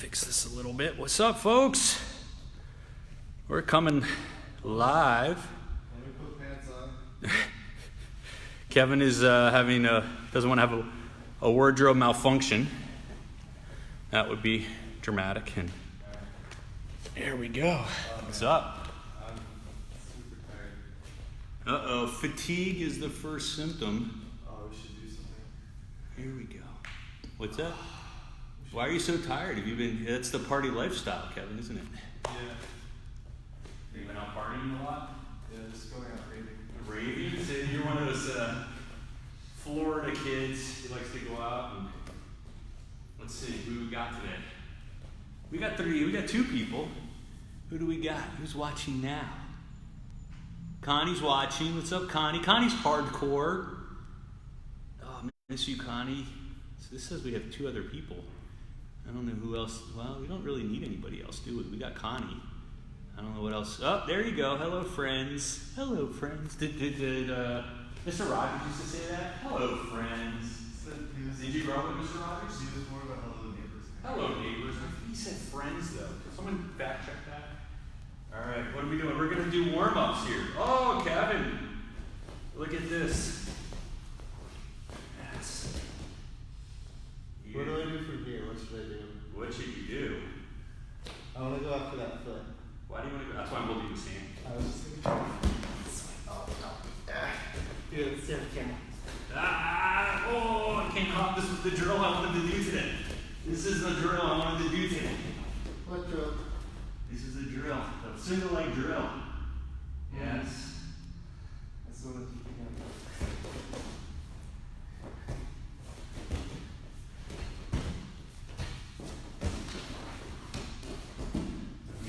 Fix this a little bit. What's up, folks? We're coming live. Let me put pants on. Kevin is doesn't want to have a wardrobe malfunction. That would be dramatic. And there we go. What's up? I'm super tired. Uh-oh, fatigue is the first symptom. Oh, we should do something. Here we go. What's that? Why are you so tired? It's the party lifestyle, Kevin, isn't it? Yeah. You've been out partying a lot? Yeah, just going out raving. Raving? So you're one of those Florida kids who likes to go out and let's see who we got today. We got two people. Who do we got? Who's watching now? Connie's watching. What's up, Connie? Connie's hardcore. Oh, miss you, Connie. So this says we have two other people. I don't know who else. Well, we don't really need anybody else, do we? We got Connie. I don't know what else. Oh, there you go. Hello, friends. Hello, friends. Did Mr. Rogers used to say that? Hello, friends. Did you grow up with Mr. Rogers? He was more of a hello neighbors. Hello, neighbors. He said friends, though. Can someone fact check that? All right, what are we doing? We're going to do warm-ups here. Oh, Kevin. Look at this. Yes. What do I do from here? What should I do? What should you do? I want to go after that foot. Why do you want to go? That's why I'm holding you stand. I was just thinking. Oh, no. Here, let's see on the camera. I came up. This was the drill I wanted to do today. This is the drill I wanted to do today. What drill? This is the drill. The single leg drill. Yes. That's the one that's picking up.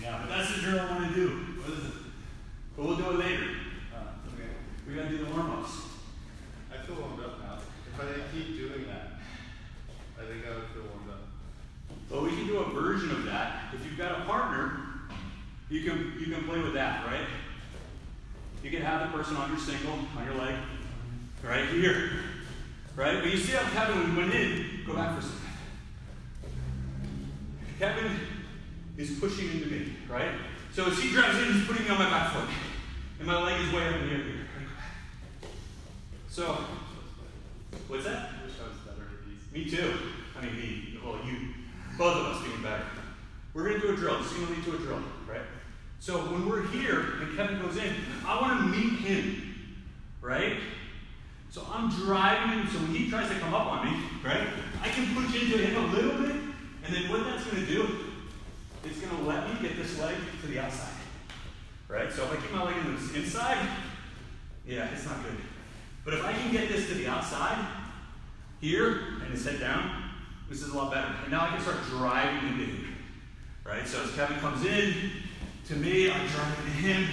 Yeah, but that's the drill I want to do. What is it? But we'll do it later. Okay. We're going to do the warm-ups. I feel warmed up now. If I keep doing that, I think I would feel warmed up. Well, we can do a version of that. If you've got a partner, you can play with that, right? You can have the person on your single, on your leg, right here, right? But you see how Kevin went in. Go back for a second. Kevin is pushing into me, right? So as he drives in, he's putting me on my back foot, and my leg is way up in the air here. So, what's that? I wish I was better at these. Me too. I mean, you, both of us being better. We're going to do a drill. This is going to lead to a drill, right? So when we're here and Kevin goes in, I want to meet him, right? So I'm driving him, so when he tries to come up on me, right, I can push into him a little bit, and then what that's going to do, it's going to let me get this leg to the outside, right? So if I keep my leg in the inside, yeah, it's not good. But if I can get this to the outside, here, and his head down, this is a lot better. And now I can start driving into him, right? So as Kevin comes in to me, I drive into him.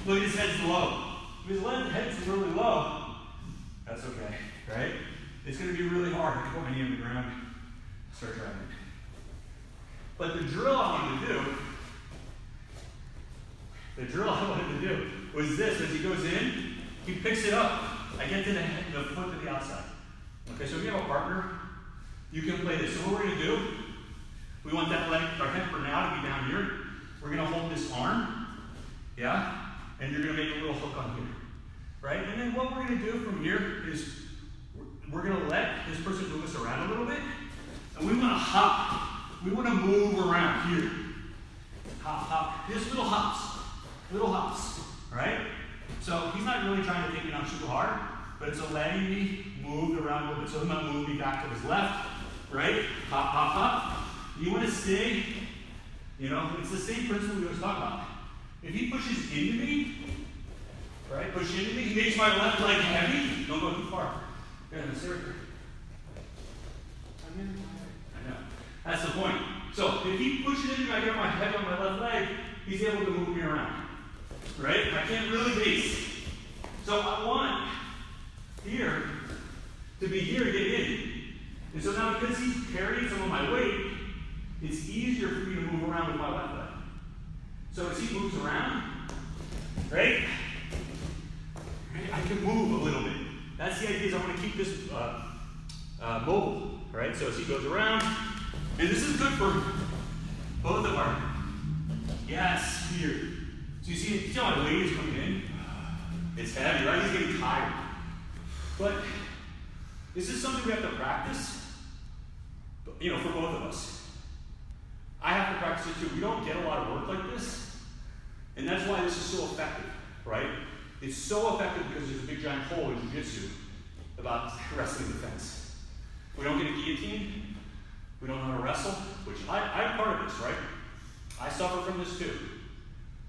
Look at his head's low. If his head's really low, that's okay, right? It's going to be really hard. I can put my knee on the ground, start driving. But the drill I wanted to do was this. As he goes in, he picks it up. I get to the foot to the outside. Okay, so if you have a partner, you can play this. So what we're going to do, we want that leg, our head for now to be down here. We're going to hold this arm, yeah? And you're going to make a little hook on here, right? And then what we're going to do from here is we're going to let this person move us around a little bit. And we want to hop. We want to move around here. Hop, hop. Just little hops, right? So he's not really trying to take me down super hard, but it's letting me move around a little bit. So he's not moving me back to his left, right? Hop, hop, hop. You want to stay, it's the same principle we always talk about. If he pushes into me, right, he makes my left leg heavy. Don't go too far. Yeah, in the circle. I'm in I know. That's the point. So if he pushes into me, I get my head on my left leg, he's able to move me around. Right? I can't really base. So I want here to be here to get in. And so now because he's carrying some of my weight, it's easier for me to move around with my left leg. So as he moves around, right, I can move a little bit. That's the idea, is I want to keep this mobile. Right? So as he goes around, and this is good for Both of them are. Yes, here. So you see how my weight is coming in? It's heavy, right? He's getting tired. But this is something we have to practice, you know, for both of us. I have to practice it too. We don't get a lot of work like this, and that's why this is so effective, right? It's so effective because there's a big giant hole in jiu-jitsu about wrestling defense. We don't get a guillotine. We don't know how to wrestle, which I'm part of this, right? I suffer from this too.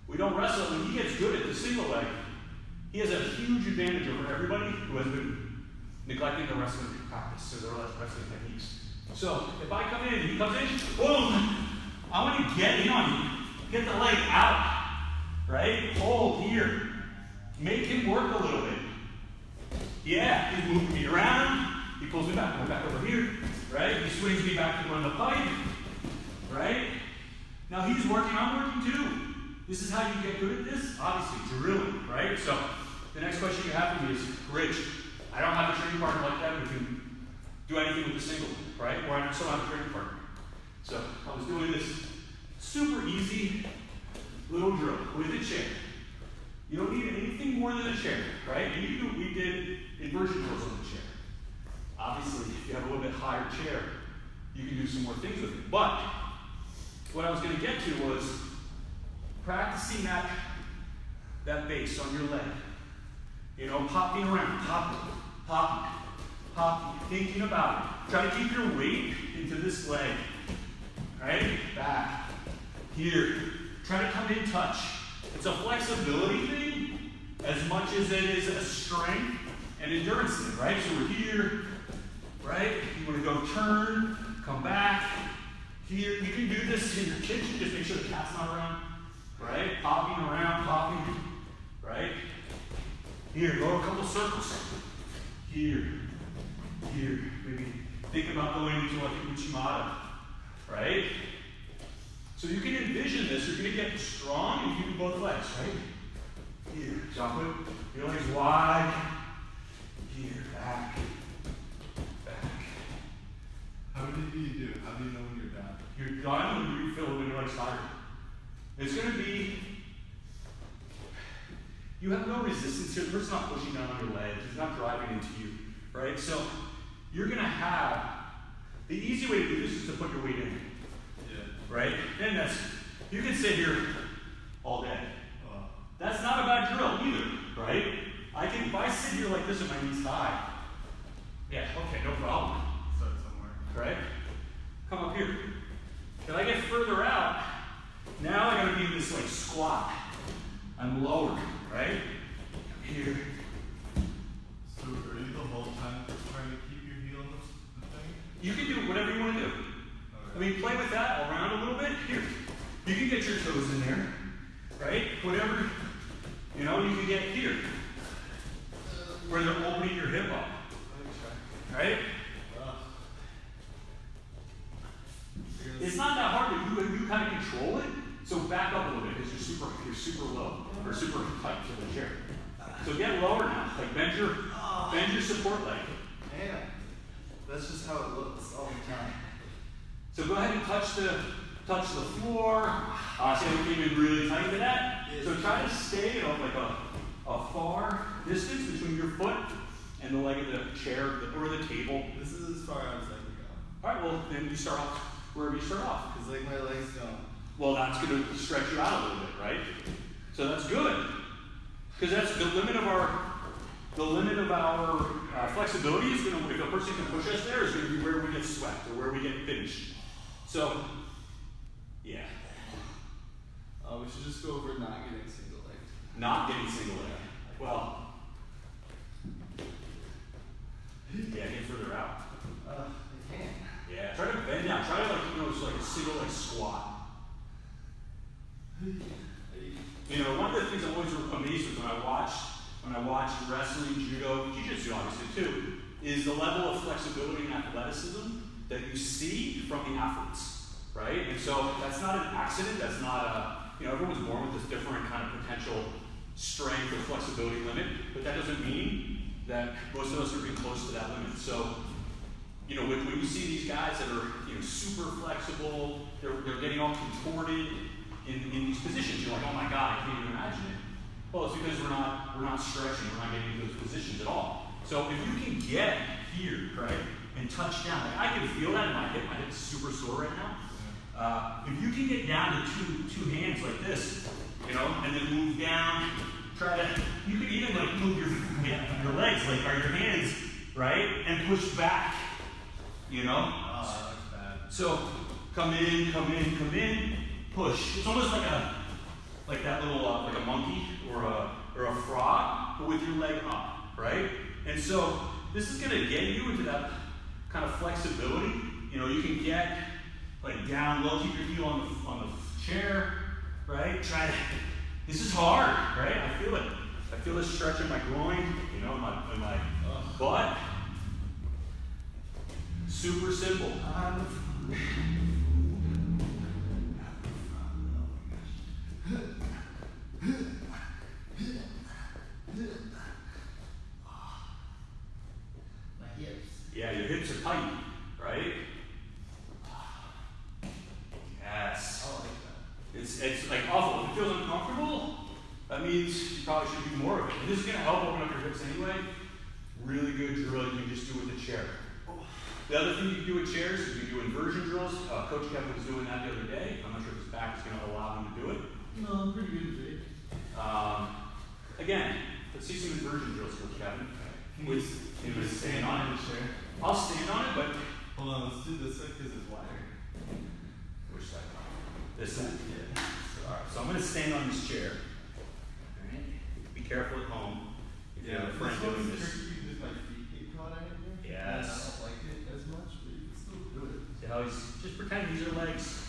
We don't wrestle. When he gets good at the single leg, he has a huge advantage over everybody who has been neglecting the wrestling practice, or the wrestling techniques. So if I come in, he comes in, boom! I want to get in on you. Get the leg out, right? Hold here. Make him work a little bit. Yeah, he's moving me around. He pulls me back. I'm back over here, right? He swings me back to run the pipe, right? Now he's working, I'm working too. This is how you get good at this? Obviously, drilling, right? So the next question you have for me is, Rich, I don't have a training partner like that who can do anything with the single, right? Or I still have a training partner. So I was doing this super easy little drill with a chair. You don't need anything more than a chair, right? And we did inversion drills on the chair. Obviously, if you have a little bit higher chair, you can do some more things with it. But what I was going to get to was practicing that base on your leg. You know, popping around, popping, thinking about it. Try to keep your weight into this leg. Right? Back. Here. Try to come in touch. It's a flexibility thing as much as it is a strength and endurance thing, right? So we're here, right? You want to go turn, come back. Here, you can do this in your kitchen, just make sure the cat's not around, right? Popping around, popping, right? Here, go a couple circles. Here, maybe think about going into like a Uchimata, right? So you can envision this, you're going to get strong if you do both legs, right? Here, jump it, your legs wide. Here, back. How many do you do? How do you know when you're done? You're done when you feel when your legs tired. It's going to be, you have no resistance here. The person's not pushing down on your legs. He's not driving into you, right? So you're going to have, the easy way to do this is to put your weight in. Right? And that's, you can sit here all day. That's not a bad drill either, right? If I sit here like this with my knees high, yeah, okay, no problem. Start somewhere. Right? Come up here. If I get further out, now I gotta be in this like squat. I'm lower, right? Here. So are you the whole time trying to keep your heel in the thing? You can do whatever you want to do. I mean, play with that around a little bit. Here, you can get your toes in there, right? Whatever, you know, you can get here, where they're opening your hip up, right? It's not that hard, but you kind of control it. So back up a little bit because you're super low or super tight to the chair. So get lower now, like bend your support leg. Man, that's just how it looks all the time. So go ahead and touch the floor. Say we came in really tight to that. So try to stay at like a far distance between your foot and the leg of the chair or the table. This is as far as I can go. All right, well then you start off wherever you start off. Because like my legs don't. Well, that's going to stretch you out a little bit, right? So that's good, because that's the limit of our flexibility is going to, if a person can push us there, is going to be where we get swept or where we get finished. So, yeah. We should just go over not getting single legged. Not getting single leg. Well, yeah, get further out. I can't. Yeah, try to bend down. Try to it's like a single leg squat. You know, one of the things I'm always amazed with when I watch wrestling, judo, jiu-jitsu obviously too, is the level of flexibility and athleticism that you see from the athletes, right? And so that's not an accident. That's not everyone's born with this different kind of potential strength or flexibility limit, but that doesn't mean that most of us are getting close to that limit. So, when you see these guys that are, super flexible, they're getting all contorted in these positions. You're like, oh my God, I can't even imagine it. Well, it's because we're not stretching, we're not getting into those positions at all. So if you can get here, right, and touch down, like I can feel that in my hip's super sore right now. If you can get down to two hands like this, and then move down, you can even like move your legs, like, or your hands, right, and push back, Oh, that's bad. So come in, push. It's almost like that little, like a monkey or a frog, but with your leg up, right? And so this is gonna get you into that kind of flexibility. You can get like down low, keep your heel on the chair, right? This is hard, right? I feel it. I feel this stretch in my groin, in my butt. Super simple. Yeah, your hips are tight, right? Yes. I like that. It's like awful. If it feels uncomfortable, that means you probably should do more of it. And this is going to help open up your hips anyway. Really good drill you can just do with the chair. The other thing you can do with chairs is you can do inversion drills. Coach Kevin was doing that the other day. I'm not sure if his back is going to allow him to do it. No, I'm pretty good today. Again, let's see some inversion drills, Coach Kevin. Can you stand on the chair? I'll stand on it, but Hold on, let's do this side because it's wider. which side? This side. Yeah. Alright, so I'm going to stand on this chair. Alright? Be careful at home. If you have a friend doing this. Tricky because my feet get caught in it here. Yes. And I don't like it as much, but you can still do it. See how he's just pretend these are legs,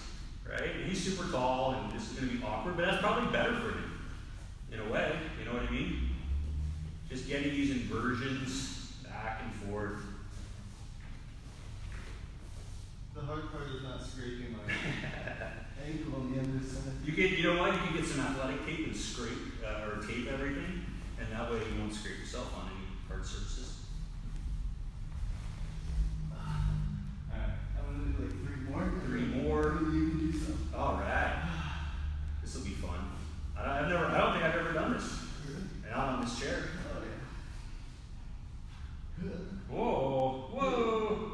right? And he's super tall, and this is going to be awkward, but that's probably better for him, in a way. You know what I mean? Just getting these inversions back and forth. The hard part is not scraping my ankle on the other side. You know what? You can get some athletic tape and scrape or tape everything, and that way you won't scrape yourself on any hard surfaces. Alright, I'm gonna do like 3 more. 3 more. You can do some. All right. This will be fun. I don't think I've ever done this. And not on this chair. Oh yeah. Whoa, whoa.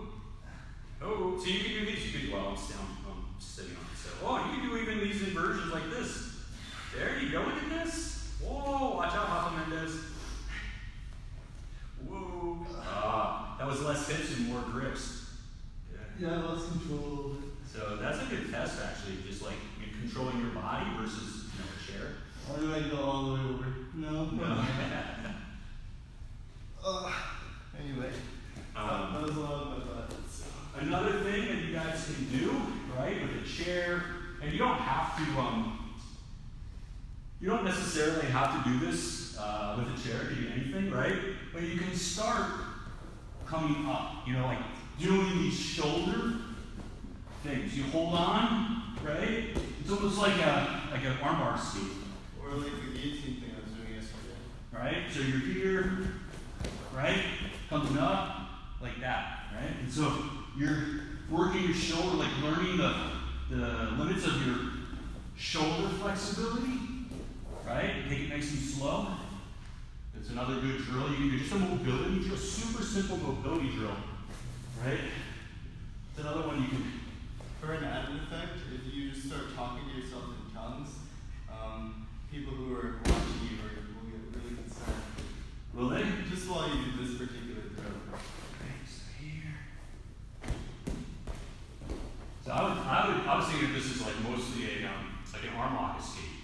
Oh, so you can do these. You can, well, I'm sitting on it. So, you can do even these inversions like this. There you go. Look at this. Whoa, watch out, Rafa Mendez. Whoa. That was less hips and more grips. Yeah, I lost control. So that's a good test, actually. Just like controlling your body versus a chair. Or do I go all the way over? No. Anyway, that was a lot of my butt. So. Another thing that you guys can do, right, with a chair, and you don't have to, you don't necessarily have to do this with a chair to do anything, right? But you can start coming up, like doing these shoulder things. You hold on, right? It's almost like an armbar skate. Or like the guillotine thing I was doing yesterday. Right? So you're here, right? Coming up like that, right? And so you're working your shoulder, like learning the limits of your shoulder flexibility, right? Take it nice and slow. It's another good drill. You can do just a mobility drill, super simple mobility drill, right? It's another one you can. For an added effect, if you just start talking to yourself in tongues, people who are watching you will get really concerned. Will they? Just while you do this particular drill. Thanks. Here. So I was thinking this is like mostly like an arm lock escape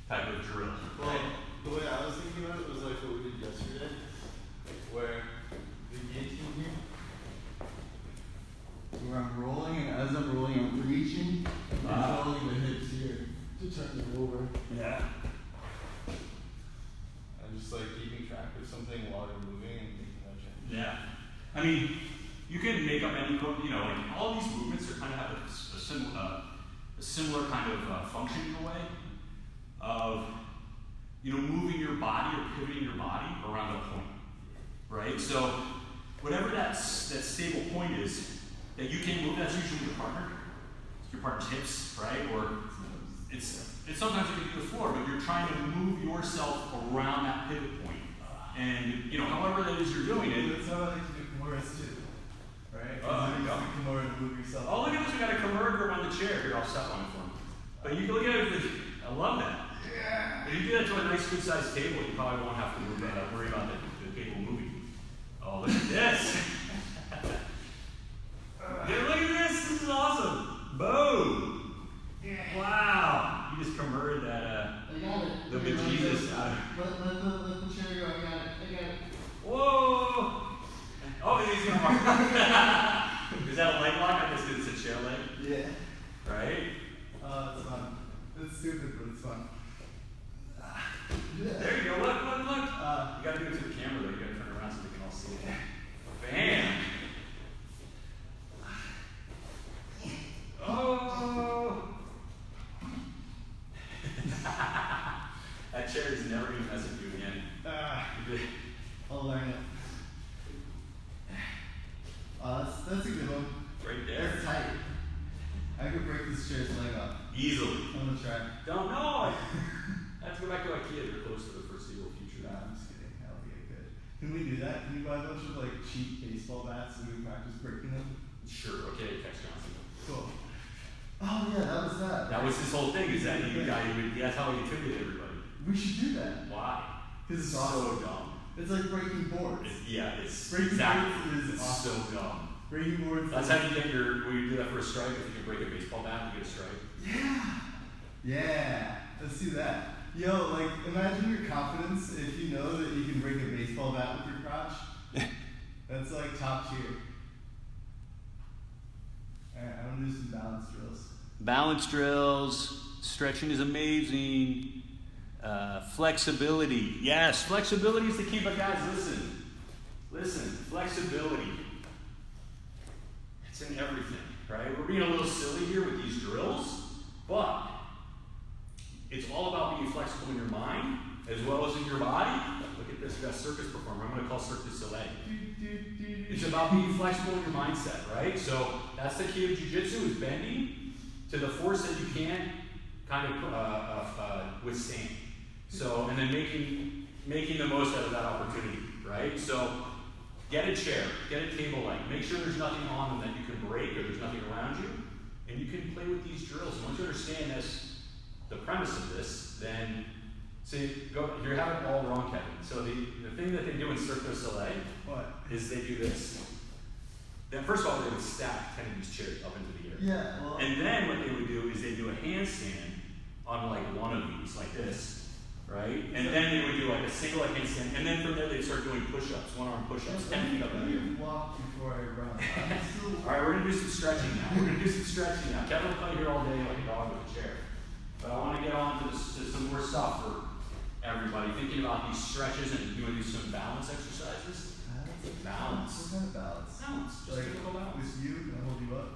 type of drill. Well, the way I was thinking about it was like what we did yesterday, where the guillotine here, where I'm rolling, and as I'm rolling, I'm reaching and controlling the hips here to turn it over. Yeah. I'm just like keeping track of something while you're moving and making that change. Yeah. I mean, you can make up any, like all these movements are kind of have a similar kind of function in a way of, moving your body or pivoting your body around a point, right? So whatever that stable point is, that you can't move, that's usually your partner. It's your partner's hips, right? Or it's sometimes it can be the floor, but you're trying to move yourself around that pivot point. And, you know, however that is you're doing it. That's how I like to do Kimuras too, right? Oh, you use the Kimura to move yourself. Oh, look at this, we got a Kimura grip on the chair. Here, I'll step on it for him. But you can look at it, I love that. Yeah. If you do that to a nice, good-sized table, you probably won't have to worry about the table moving. Oh, look at this. Yeah, look at this. This is awesome. Boom. Wow. You just Kimura'd that, I got it. the bejesus out of it. Let the chair go. I got it. Whoa. Oh, he's going to mark. Is that a leg lock? I guess it's a chair leg. Yeah. Right? It's fun. It's stupid, but it's fun. There you go. Look. You got to do it to the camera, though. You got to turn around so they can all see it. Bam. Oh. That chair is never going to mess with you again. I'll learn it. That's a good one. Right there. That's tight. I could break this chair's leg up. Easily. I'm gonna try. Don't know. I have to go back to IKEA. They're close to the foreseeable future. Nah, I'm just kidding. That'll be good. Can we do that? Can you buy a bunch of like cheap baseball bats and we practice breaking them? Sure. Okay, Tex Johnson. Cool. Oh yeah, that was that. That was his whole thing. Is that that's how he intimidated everybody. We should do that. Why? Because it's so awesome. dumb. It's like breaking boards. It's breaking exactly. boards is awesome. So dumb. Breaking boards. That's how you get when you do that for a strike. If you can break a baseball bat, you get a strike. Yeah. Yeah. Let's do that. Yo, like, imagine your confidence if you know that you can break a baseball bat with your crotch. That's like top tier. Alright, I'm gonna do some balance drills. Balance drills. Stretching is amazing. Flexibility. Yes, flexibility is the key. But guys, listen. Flexibility. It's in everything, right? We're being a little silly here with these drills, but it's all about being flexible in your mind as well as in your body. Look at this, we got a circus performer. I'm going to call Cirque du Soleil. It's about being flexible in your mindset, right? So that's the key of jiu-jitsu, is bending to the force that you can kind of withstand. So, and then making the most out of that opportunity, right? So, get a chair, get a table leg, make sure there's nothing on them that you can break or there's nothing around you, and you can play with these drills. And once you understand this, the premise of this, then you're having it all wrong, Kevin. So the thing that they do in Cirque du Soleil is they do this. Then first of all, they would stack 10 of these chairs up into the air. Yeah. Well, and then what they would do is they do a handstand on like one of these, like this, right? And then they would do like a single leg handstand, and then from there they'd start doing push-ups, one-arm push-ups, 10 feet up in the air. Walk before I run. All right, we're gonna do some stretching now. Kevin will play here all day like a dog with a chair. But I want to get on to some more stuff for everybody. Thinking about these stretches and doing some balance exercises. Balance. What kind of balance? Balance. Just like typical balance. with you, can I hold you up?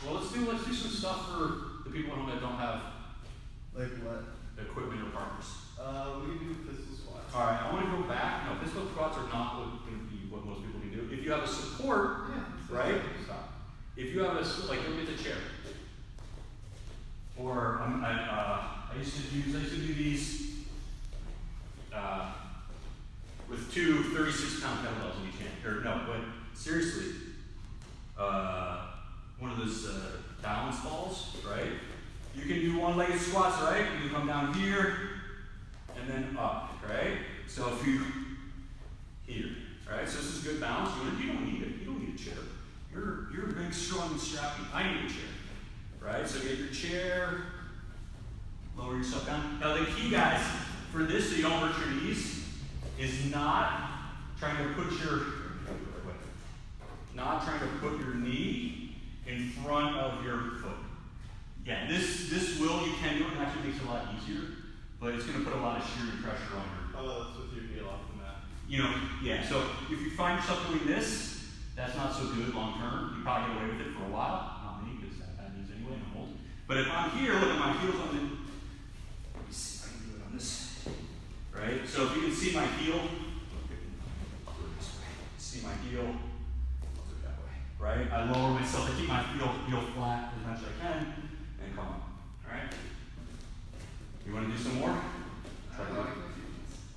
Well, let's do some stuff for the people at home that don't have Like what? equipment or partners. We can do pistol squats. All right, I want to go back. No, pistol squats are not going to be what most people can do. If you have a support, right? Stop. If you have like look at the chair. Or I used to do these with two 36-pound kettlebells in each hand. Or no, but seriously, one of those balance balls, right? You can do one-legged squats, right? You can come down here and then up, right? So if you here, right? So this is good balance. You don't need it. You don't need a chair. You're big, strong, and strappy. I need a chair, right? So get your chair, lower yourself down. Now the key, guys, for this so you don't hurt your knees, is not trying to put your knee in front of your foot. Yeah, this will, you can do it, and actually makes it a lot easier, but it's going to put a lot of shear and pressure on your. Oh, that's with your heel off the mat. You know, yeah. So if you find yourself doing this, that's not so good long term. You probably get away with it for a while. Not me, because that means anyway, I'm old. But if I'm here, look at my heels on the. Let me see if I can do it on this. Right. So if you can see my heel, see my heel. I'll do it that way. Right. right? I lower myself, I keep my heel flat as much as I can, and come up, all right? You wanna do some more? Try to do it.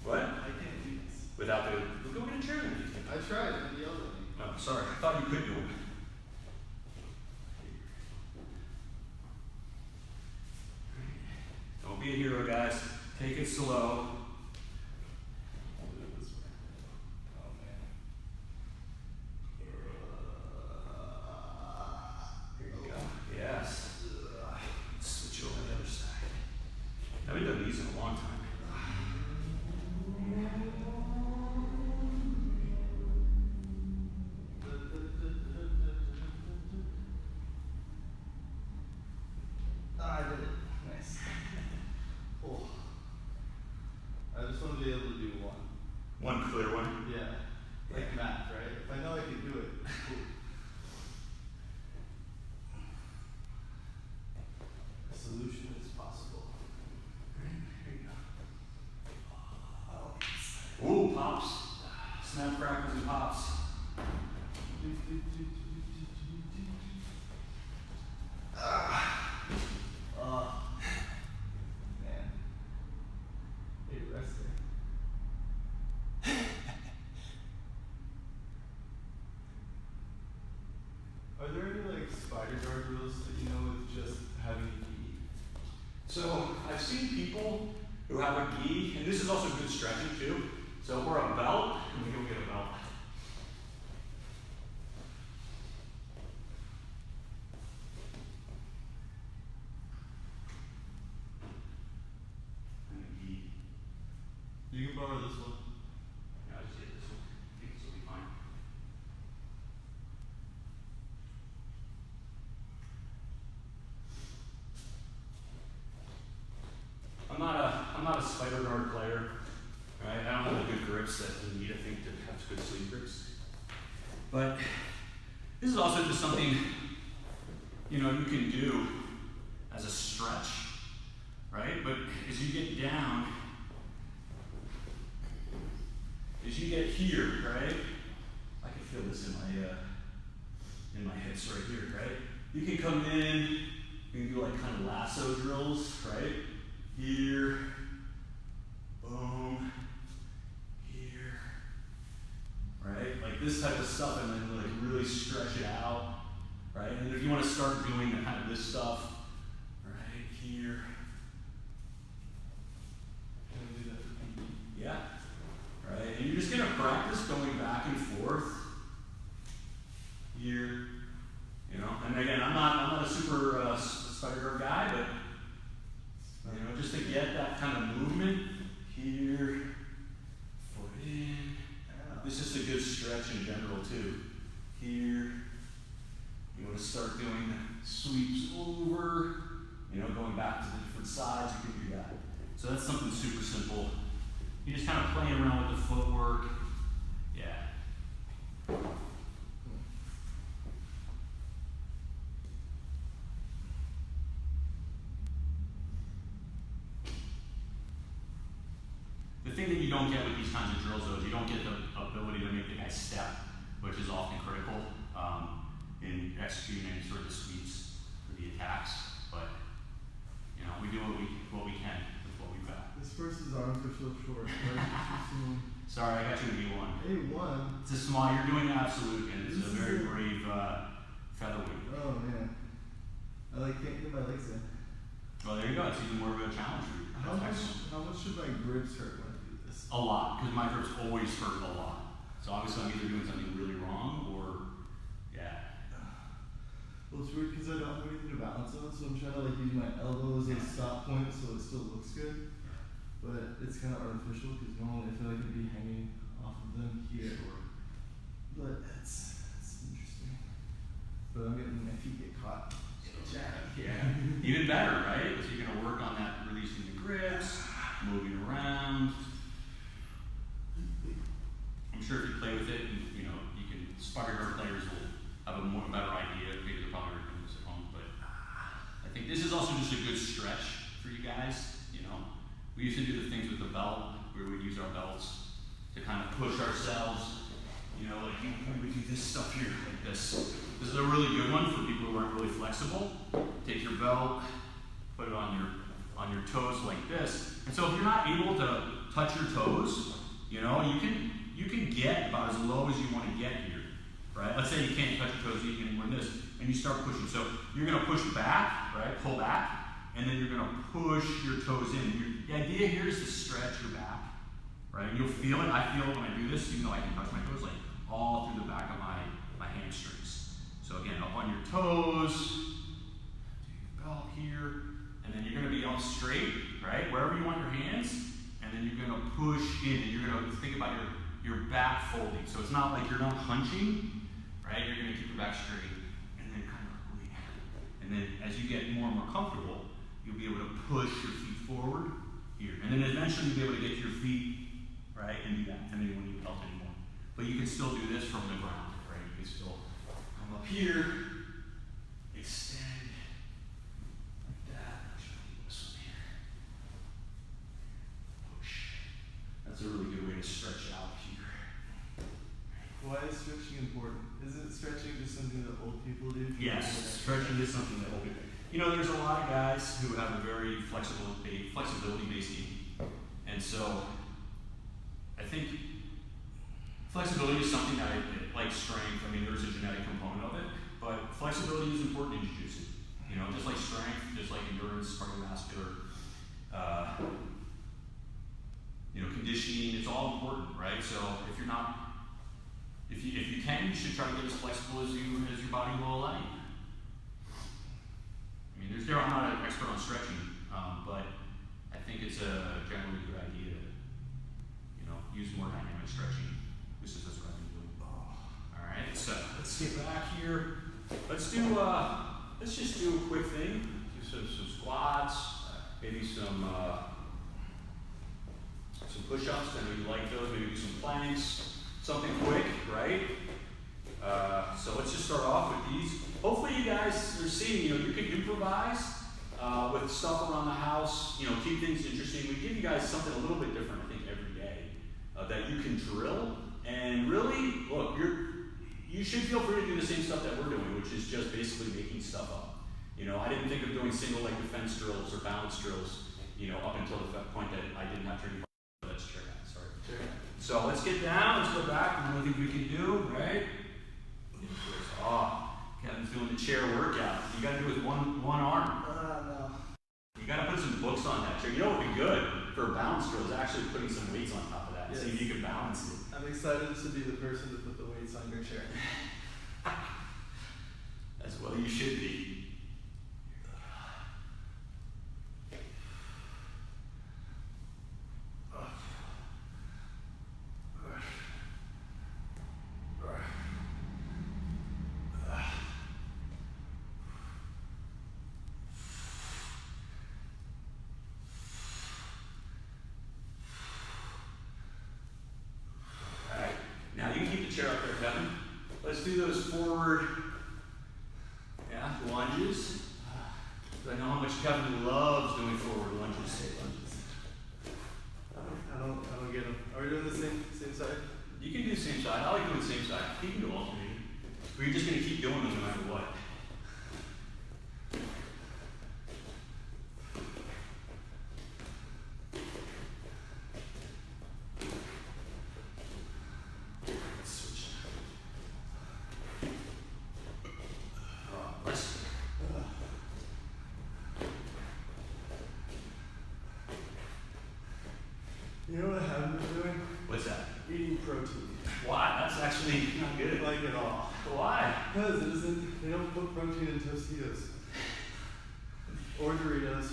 What? I can't do this. Without the, we'll go get a chair then. I tried and it yelled at me. Oh, sorry, I thought you could do it. Don't be a hero, guys. Take it slow. I'll do it this way. Oh man. Here you go. Yes. Switch over to the other side. I haven't done these in a long time. I did it. Nice. Oh. I just want to be able to do one. One clear one. Yeah. Like math, right? If I know I can do it, cool. A solution is possible. Here you go. Ooh, pops. Snap, crackles, and pops. Man. Hey, rest there. Are there any like spider guard drills that you know with just having a gi? So I've seen people who have a gi, and this is also good stretching too. So we're a belt, and we go get a belt. And a gi. You can borrow this one. Yeah, I just get this one. I think this will be fine. I'm not a spider guard player, right? I don't have the good grips that you need, I think, to have good sleeve grips. But this is also just something, you know, you can do as a stretch, right? But as you get down, as you get here, right? I can feel this in my hips right here, right? You can come in, you can do like kind of lasso drills, right? Here, boom, here, right? Like this type of stuff, and then like really stretch it out, right? And then if you want to start doing the kind of this stuff, right here, Can I do that for PE? yeah, right? And you're just gonna practice going back and forth here, you know. And again, I'm not a super spider guard guy, but you know, just to get that kind of movement here, foot in. This is a good stretch in general too. Here, you want to start doing sweeps over, you know, going back to the different sides. You can do that. So that's something super simple. You just kind of playing around with the footwork. Yeah. The thing that you don't get with these kinds of drills, though, is you don't get the ability to make the guy step, which is often critical in executing any sort of sweeps for the attacks. But you know, we do what we can with what we've got. This person's arms are so short. Sorry, I got you in E1. A1. It's a small. You're doing absolute, and it's a very brave featherweight. Oh man. I like can't get my legs in. Well, there you go. It's even more of a challenge for you. How That's much excellent. should my ribs hurt when I do this? A lot, because my grips always hurt a lot. So obviously I'm either doing something really wrong or, yeah. Well, it's weird because I don't have anything to balance on, so I'm trying to like use my elbow as a stop point so it still looks good. But it's kind of artificial because normally I feel like I'd be hanging off of them here. But it's interesting. But I'm getting my feet get caught. Yeah. Even better, right? So you're gonna work on that, releasing the grips, moving around. I'm sure if you play with it, you know, you can, spider guard players will have a better idea. Maybe they're probably already doing this at home, but I think this is also just a good stretch for you guys, you know. We used to do the things with the belt, where we'd use our belts to kind of push ourselves, you know, like we do this stuff here, like this. This This is a really good one for people who aren't really flexible. Take your belt, put it on your toes like this. And so if you're not able to touch your toes, you know, you can get about as low as you want to get here, right? Let's say you can't touch your toes anymore than this, and you start pushing. So you're going to push back, right? Pull back, and then you're going to push your toes in. The idea here is to stretch your back, right? You'll feel it. I feel it when I do this, even though I can touch my toes, like all through the back of my hamstrings. So again, up on your toes, do your belt here, and then you're going to be up straight, right? Wherever you want your hands, and then you're going to push in, and you're going to think about your back folding. So it's not like you're not hunching, right? You're going to keep your back straight, and then kind of lean. And then as you get more and more comfortable, you'll be able to push your feet forward here. And then eventually you'll be able to get to your feet, right, and do that, and then you won't need belt anymore. But you can still do this from the ground, right? You can still come up here, extend, like that. Actually, this one here. Push. That's a really good way to stretch out here. Why is stretching important? Isn't stretching just something that old people do? Yes, stretching is something that old people. You know, there's a lot of guys who have a very flexibility-based game, and so I think flexibility is something that like strength. I mean, there's a genetic component of it, but flexibility is important in jiu-jitsu. You know, just like strength, just like endurance, cardiovascular, you know, conditioning. It's all important, right? So if you're not, if you can, you should try to get as flexible as your body will allow you. I mean, I'm not an expert on stretching, but I think it's a generally good idea to, you know, use more dynamic stretching. This is what I've been doing. All right, so let's get back here. Let's just do a quick thing. Do some squats, maybe some push-ups. I know you like those. Maybe do some planks. Something quick, right? So let's just start off with these. Hopefully you guys are seeing, you know, you can improvise with stuff around the house, you know, keep things interesting. We give you guys something a little bit different, I think, every day that you can drill. And really, look, you should feel free to do the same stuff that we're doing, which is just basically making stuff up. You know, I didn't think of doing single leg defense drills or balance drills, you know, up until the point that I didn't have training. Let's check out, sorry. So let's get down, let's go back, and what I think we can do, right? Oh, Kevin's doing the chair workout. You gotta do it with one arm. No. You gotta put some books on that chair. You know what would be good for a balance drill is actually putting some weights on top of that. Yes. See if you can balance it. I'm excited to be the person to put the weights on your chair. As well you should be. Now you can keep the chair up there, Kevin. Let's do those forward, lunges. I know how much Kevin loves doing forward lunges. I don't get them. Are we doing the same side? You can do the same side. I like doing the same side. You can do alternating. But you're just gonna keep doing them no matter what. You know what I haven't been doing? What's that? Eating protein. Why? That's actually not good. Like at all. Why? Because they don't put protein in Tostitos. Or Doritos.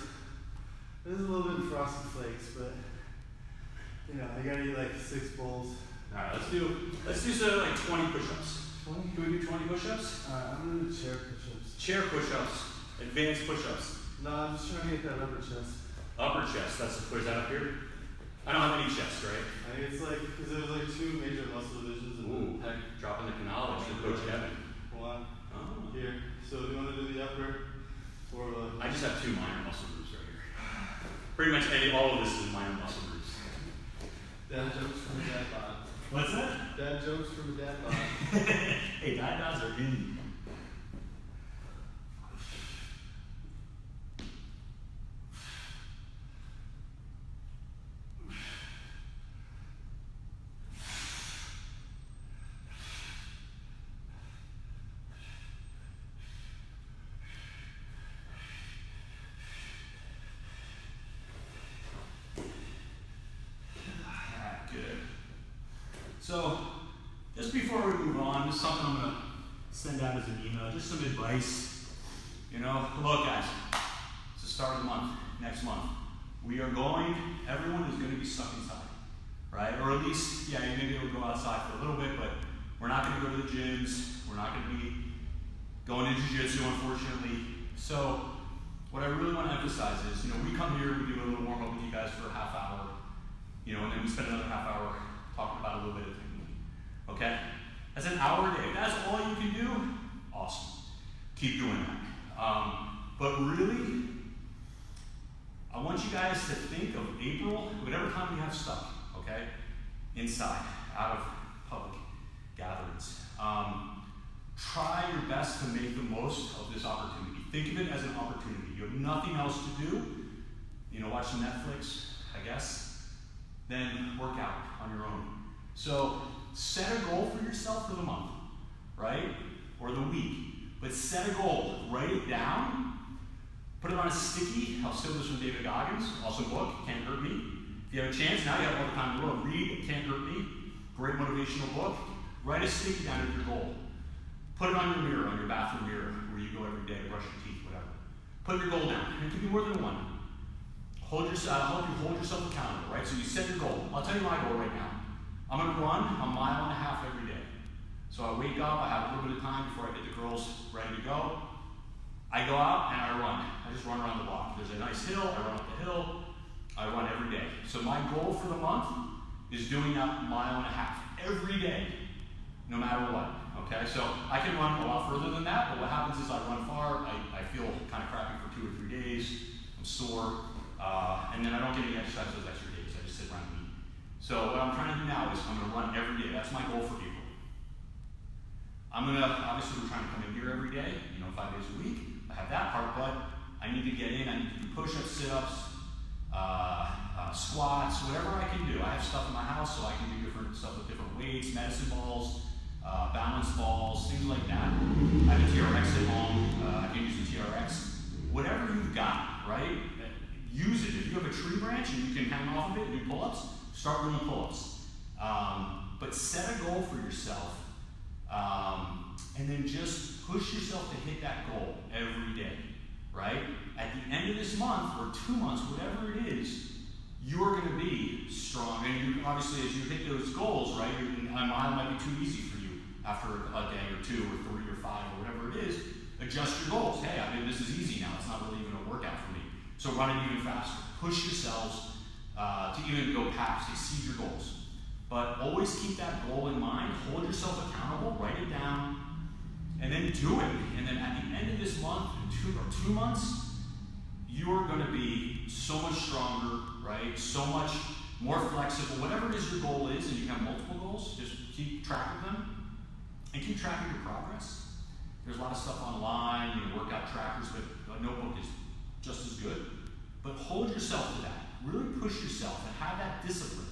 There's a little bit of Frosted Flakes, but you know, I gotta eat like 6 bowls. Alright, let's do so like 20 push-ups. 20? Can we do 20 push-ups? Alright, I'm gonna do chair push-ups. Chair push-ups. Advanced push-ups. No, I'm just trying to get that upper chest. Upper chest. Where's that up here? I don't have any chest, right? I think it's like, because there's like 2 major muscle divisions. Ooh, heck, dropping the knowledge from Coach Kevin. One. Oh. Here. So do you want to do the upper or the... I just have 2 minor muscle groups right here. Pretty much all of this is minor muscle groups. Dad jokes from a dad bod. What's that? Dad jokes from a dad bod. Hey, dad bods are in. So, just before we move on, just something I'm gonna send out as an email, just some advice. You know, look guys, it's the start of the month, next month. Everyone is gonna be stuck inside, right? Or at least, yeah, you're gonna be able to go outside for a little bit, but we're not gonna go to the gyms, we're not gonna be going to jiu-jitsu, unfortunately. So, what I really wanna emphasize is, you know, we come here, we do a little warm-up with you guys for a half hour, you know, and then we spend another half hour talking about a little bit of technique, okay? That's an hour a day. If that's all you can do, awesome. Keep doing that. But really, I want you guys to think of April, whatever time you have stuck, okay? Inside, out of public gatherings. Try your best to make the most of this opportunity. Think of it as an opportunity. You have nothing else to do, you know, watch some Netflix, I guess, then work out on your own. So set a goal for yourself for the month, right? Or the week. But set a goal, write it down, put it on a sticky. I'll steal this from David Goggins, awesome book, Can't Hurt Me. If you have a chance, now you have all the time in the world, read Can't Hurt Me, great motivational book. Write a sticky down of your goal. Put it on your mirror, on your bathroom mirror, where you go every day to brush your teeth, whatever. Put your goal down. It could be more than one. Help you hold yourself accountable, right? So you set your goal. I'll tell you my goal right now. I'm gonna run 1.5 miles every day. So I wake up, I have a little bit of time before I get the girls ready to go. I go out and I run. I just run around the block. There's a nice hill, I run up the hill. I run every day. So my goal for the month is doing that 1.5 miles every day, no matter what. Okay, so I can run a lot further than that, but what happens is I run far, I feel kind of crappy for 2 or 3 days, I'm sore, and then I don't get any exercise those extra days, I just sit around and eat. So what I'm trying to do now is I'm going to run every day. That's my goal for April. Obviously we're trying to come in here every day, you know, 5 days a week. I have that part, but I need to get in, I need to do push-ups, sit-ups, squats, whatever I can do. I have stuff in my house, so I can do different stuff with different weights, medicine balls, balance balls, things like that. I have a TRX at home, I can use the TRX. Whatever you've got, right, use it. If you have a tree branch and you can hang off of it and do pull-ups, start doing pull-ups. But set a goal for yourself, and then just push yourself to hit that goal every day, right? At the end of this month, or 2 months, whatever it is, you're going to be strong. And you, obviously, as you hit those goals, right, a mile might be too easy for you after a day or 2 or 3 or 5 or whatever it is. Adjust your goals. Hey, I mean, this is easy now. It's not really even a workout for me. So run it even faster. Push yourselves to even go past, exceed your goals. But always keep that goal in mind. Hold yourself accountable. Write it down. And then do it. And then at the end of this month, 2 months, you're going to be so much stronger, right? So much more flexible. Whatever it is your goal is, and you have multiple goals, just keep track of them and keep track of your progress. There's a lot of stuff online, you know, workout trackers, but a notebook is just as good. But hold yourself to that. Really push yourself and have that discipline.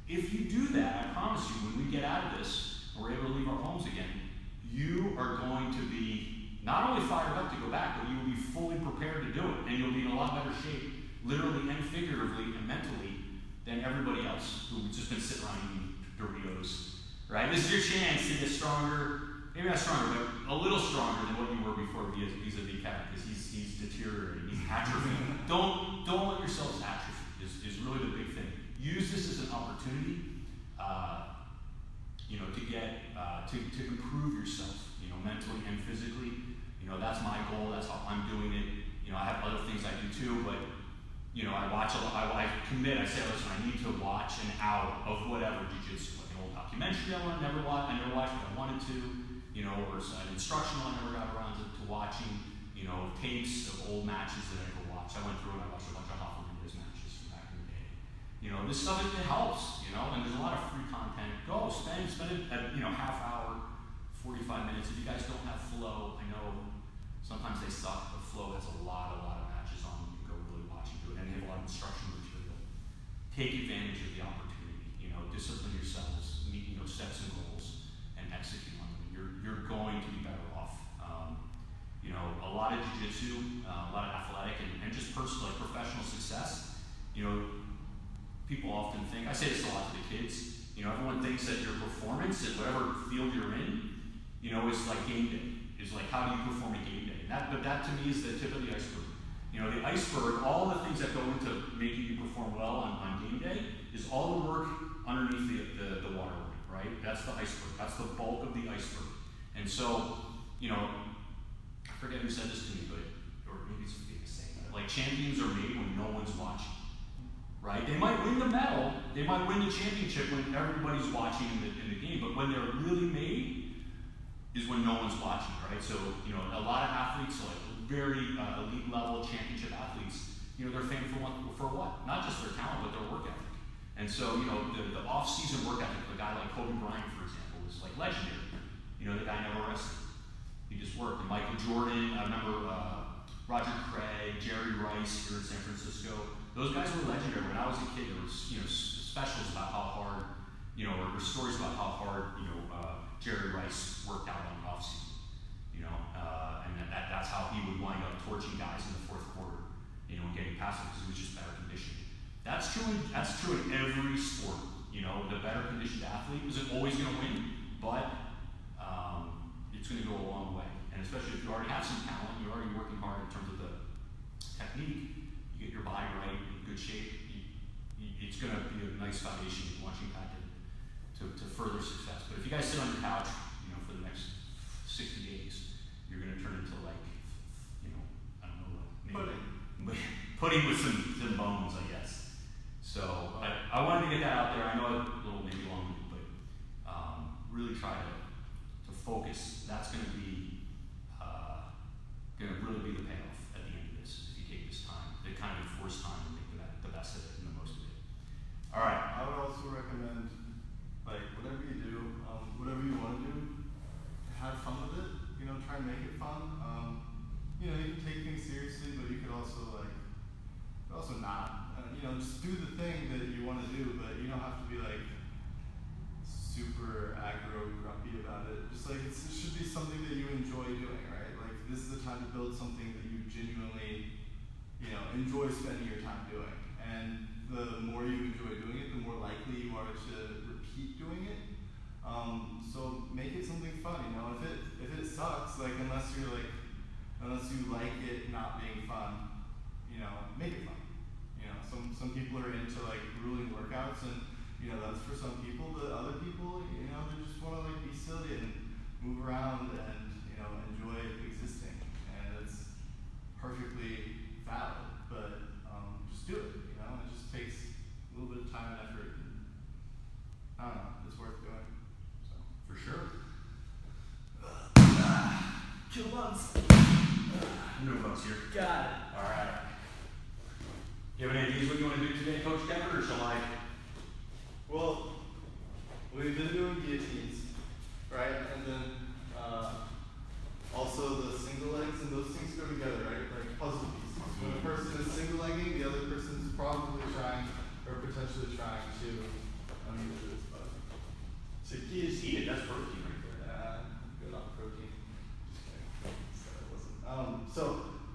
If you do that, I promise you, when we get out of this and we're able to leave our homes again, you are going to be not only fired up to go back, but you will be fully prepared to do it. And you'll be in a lot better shape, literally and figuratively and mentally, than everybody else who's just been sitting around eating Doritos, right? This is your chance to get stronger, maybe not stronger, but a little stronger than what you were before vis-a-vis Kevin, because he's deteriorating, he's atrophying. Don't let yourselves atrophy, is really the big thing. Use this as an opportunity, you know, to get, to improve yourself, you know, mentally and physically. You know, that's my goal, that's how I'm doing it. You know, I have other things I do too, but, you know, I watch a lot, I commit, I say, listen, I need to watch an hour of whatever jiu-jitsu, like an old documentary I never watched, but I wanted to, you know, or an instructional I never got around to watching, you know, tapes of old matches that I never watched. I went through and I watched a bunch of Hot Fingers matches from back in the day. You know, this stuff, it helps, you know, and there's a lot of free content. Go, spend it at, you know, half hour, 45 minutes. If you guys don't have Flow, I know sometimes they suck, but Flow has a lot of matches on them. You can go really watch and do it, and they have a lot of instructional material. Take advantage of the opportunity, you know, discipline yourselves, meet, you know, sets and goals, and execute on them. You're going to be better off. You know, a lot of jiu-jitsu, a lot of athletic, and just personal, like professional success. You know, people often think, I say this a lot to the kids, You know, everyone thinks that your performance in whatever field you're in, you know, is like game day. Is like how do you perform a game day? But that to me is the tip of the iceberg. You know, the iceberg, all the things that go into making you perform well on game day is all the work underneath the waterline, right? That's the iceberg. That's the bulk of the iceberg. And so, you know, I forget who said this to me, but, or maybe it's a big saying, like champions are made when no one's watching, right? They might win the medal, they might win the championship when everybody's watching in the game, but when they're really made is when no one's watching, right? So, you know, a lot of athletes, like very elite level championship athletes, you know, they're famous for what? Not just their talent, but their work ethic. And so, you know, the off-season work ethic, a guy like Kobe Bryant, for example, is like legendary. You know, the guy never rested. He just worked. And Michael Jordan, I remember Roger Craig, Jerry Rice here in San Francisco. Those guys were legendary. When I was a kid, there was, you know, specials about how hard, you know, or stories about how hard, you know, Jerry Rice worked out on the offseason. You know, and that's how he would wind up torching guys in the fourth quarter, you know, and getting past them because he was just better conditioned. That's true in every sport. You know, the better conditioned athlete isn't always going to win, but it's going to go a long way. And especially if you already have some talent, you're already working hard in terms of the technique, you get your body right, in good shape, it's going to be a nice foundation in launching pad to further success. But if you guys sit on your couch, you know, for the next 60 days, you're going to turn into like, you know, I don't know, maybe pudding with some bones, I guess. So I wanted to get that out there. I know a little maybe long-winded, but really try to focus. That's going to really be the payoff at the end of this if you take this time, the kind of forced time, and make the best of it and the most of it. All right. I would also recommend, like, whatever you do, whatever you want to do, have fun with it. You know, try and make it fun. You know, you can take things seriously, but you could also not. You know, just do the thing that you want to do, but you don't have to be like super aggro, grumpy about it. Just like it should be something that you enjoy doing, right? Like this is the time to build something that you genuinely, you know, enjoy spending your time doing. And the more you enjoy doing it, the more likely you are to repeat doing it. So make it something fun. You know, if it sucks, like unless you like it not being fun, you know, make it fun. You know, some people are into like grueling workouts, and you know that's for some people. But other people, you know, they just want to like be silly and move around and you know enjoy existing, and it's perfectly valid. But just do it. You know, it just takes a little bit of time and effort. And, I don't know, it's worth doing. So For sure. kill bugs. No bugs here. Got it. All right. You have any ideas what you want to do today, Coach Kevin, or shall I? Well, we've been doing guillotines, right? And then also the single legs, and those things go together, right? Like puzzle pieces. When a person is single legging, the other person is probably trying or potentially trying to do this, but So just eat it. That's protein right there. good on protein. Just kidding. Said it wasn't.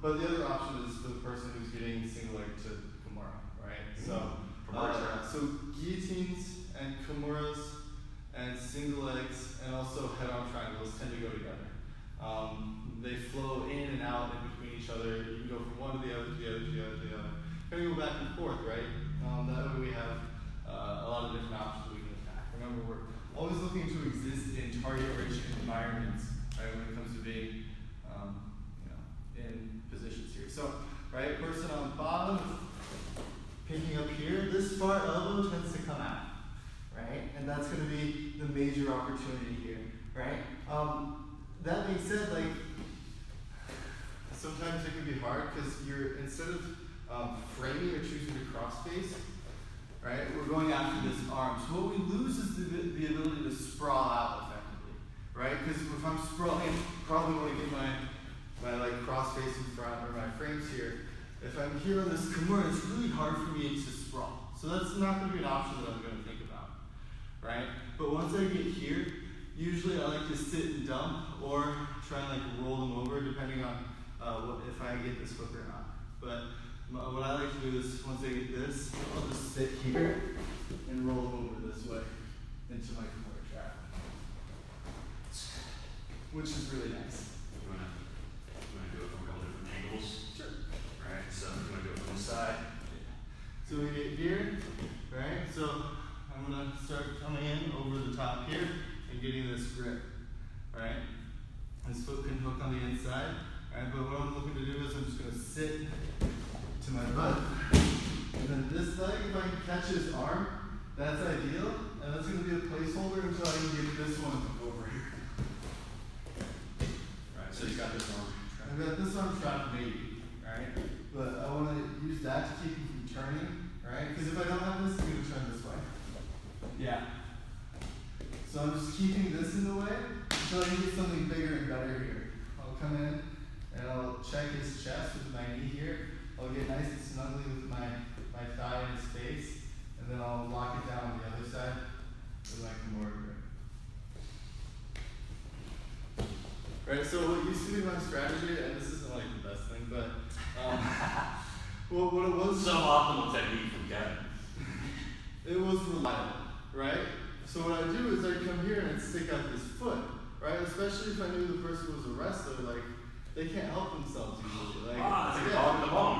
But the other option is for the person who's getting single leg to Kimura, right? So guillotines and Kimuras and single legs and also head-on triangles tend to go together. They flow in and out in between each other. You can go from one to the other, to the other, to the other, to the other. Kind of go back and forth, right? That way we have a lot of different options that we can attack. Remember, we're always looking to exist in target-rich environments, right? When it comes to being, you know, in positions here. So, right, person on bottom, picking up here, this far elbow tends to come out, right? And that's going to be the major opportunity here, right? That being said, like, sometimes it can be hard because you're, instead of framing or choosing to cross face, right, we're going after this arm. So what we lose is the ability to sprawl out effectively, right? Because if I'm sprawling, I probably want to get my like cross face in front or my frames here. If I'm here on this Kimura, it's really hard for me to sprawl. So that's not going to be an option that I'm going to think about, right? But once I get here, usually I like to sit and dump or try and like roll them over depending on if I get this hook or not. But what I like to do is once I get this, I'll just sit here and roll them over this way. into my Kimura trap, which is really nice. You wanna do it from a couple different angles? Sure. Alright, so you wanna do it from the side. So we get here, right? So I'm gonna start coming in over the top here and getting this grip, right? This foot can hook on the inside, right? But what I'm looking to do is I'm just gonna sit to my butt. And then this leg, if I can catch his arm, that's ideal. And that's gonna be a placeholder until I can get this one over here. Right, so you got this arm. I've got this arm trapped maybe, right? But I wanna use that to keep him from turning, right? Because if I don't have this, he's gonna turn this way. Yeah. So I'm just keeping this in the way until I can get something bigger and better here. I'll come in and I'll check his chest with my knee here. I'll get nice and snugly with my thigh in his face, and then I'll lock it down on the other side with my Kimura grip. Right, so what used to be my strategy, and this isn't like the best thing, but well, what it was. Suboptimal technique from Kevin. It was reliable, right? So what I do is I come here and I'd stick out this foot, right? Especially if I knew the person was a wrestler, like they can't help themselves usually. Like, It's like a dog in the bone.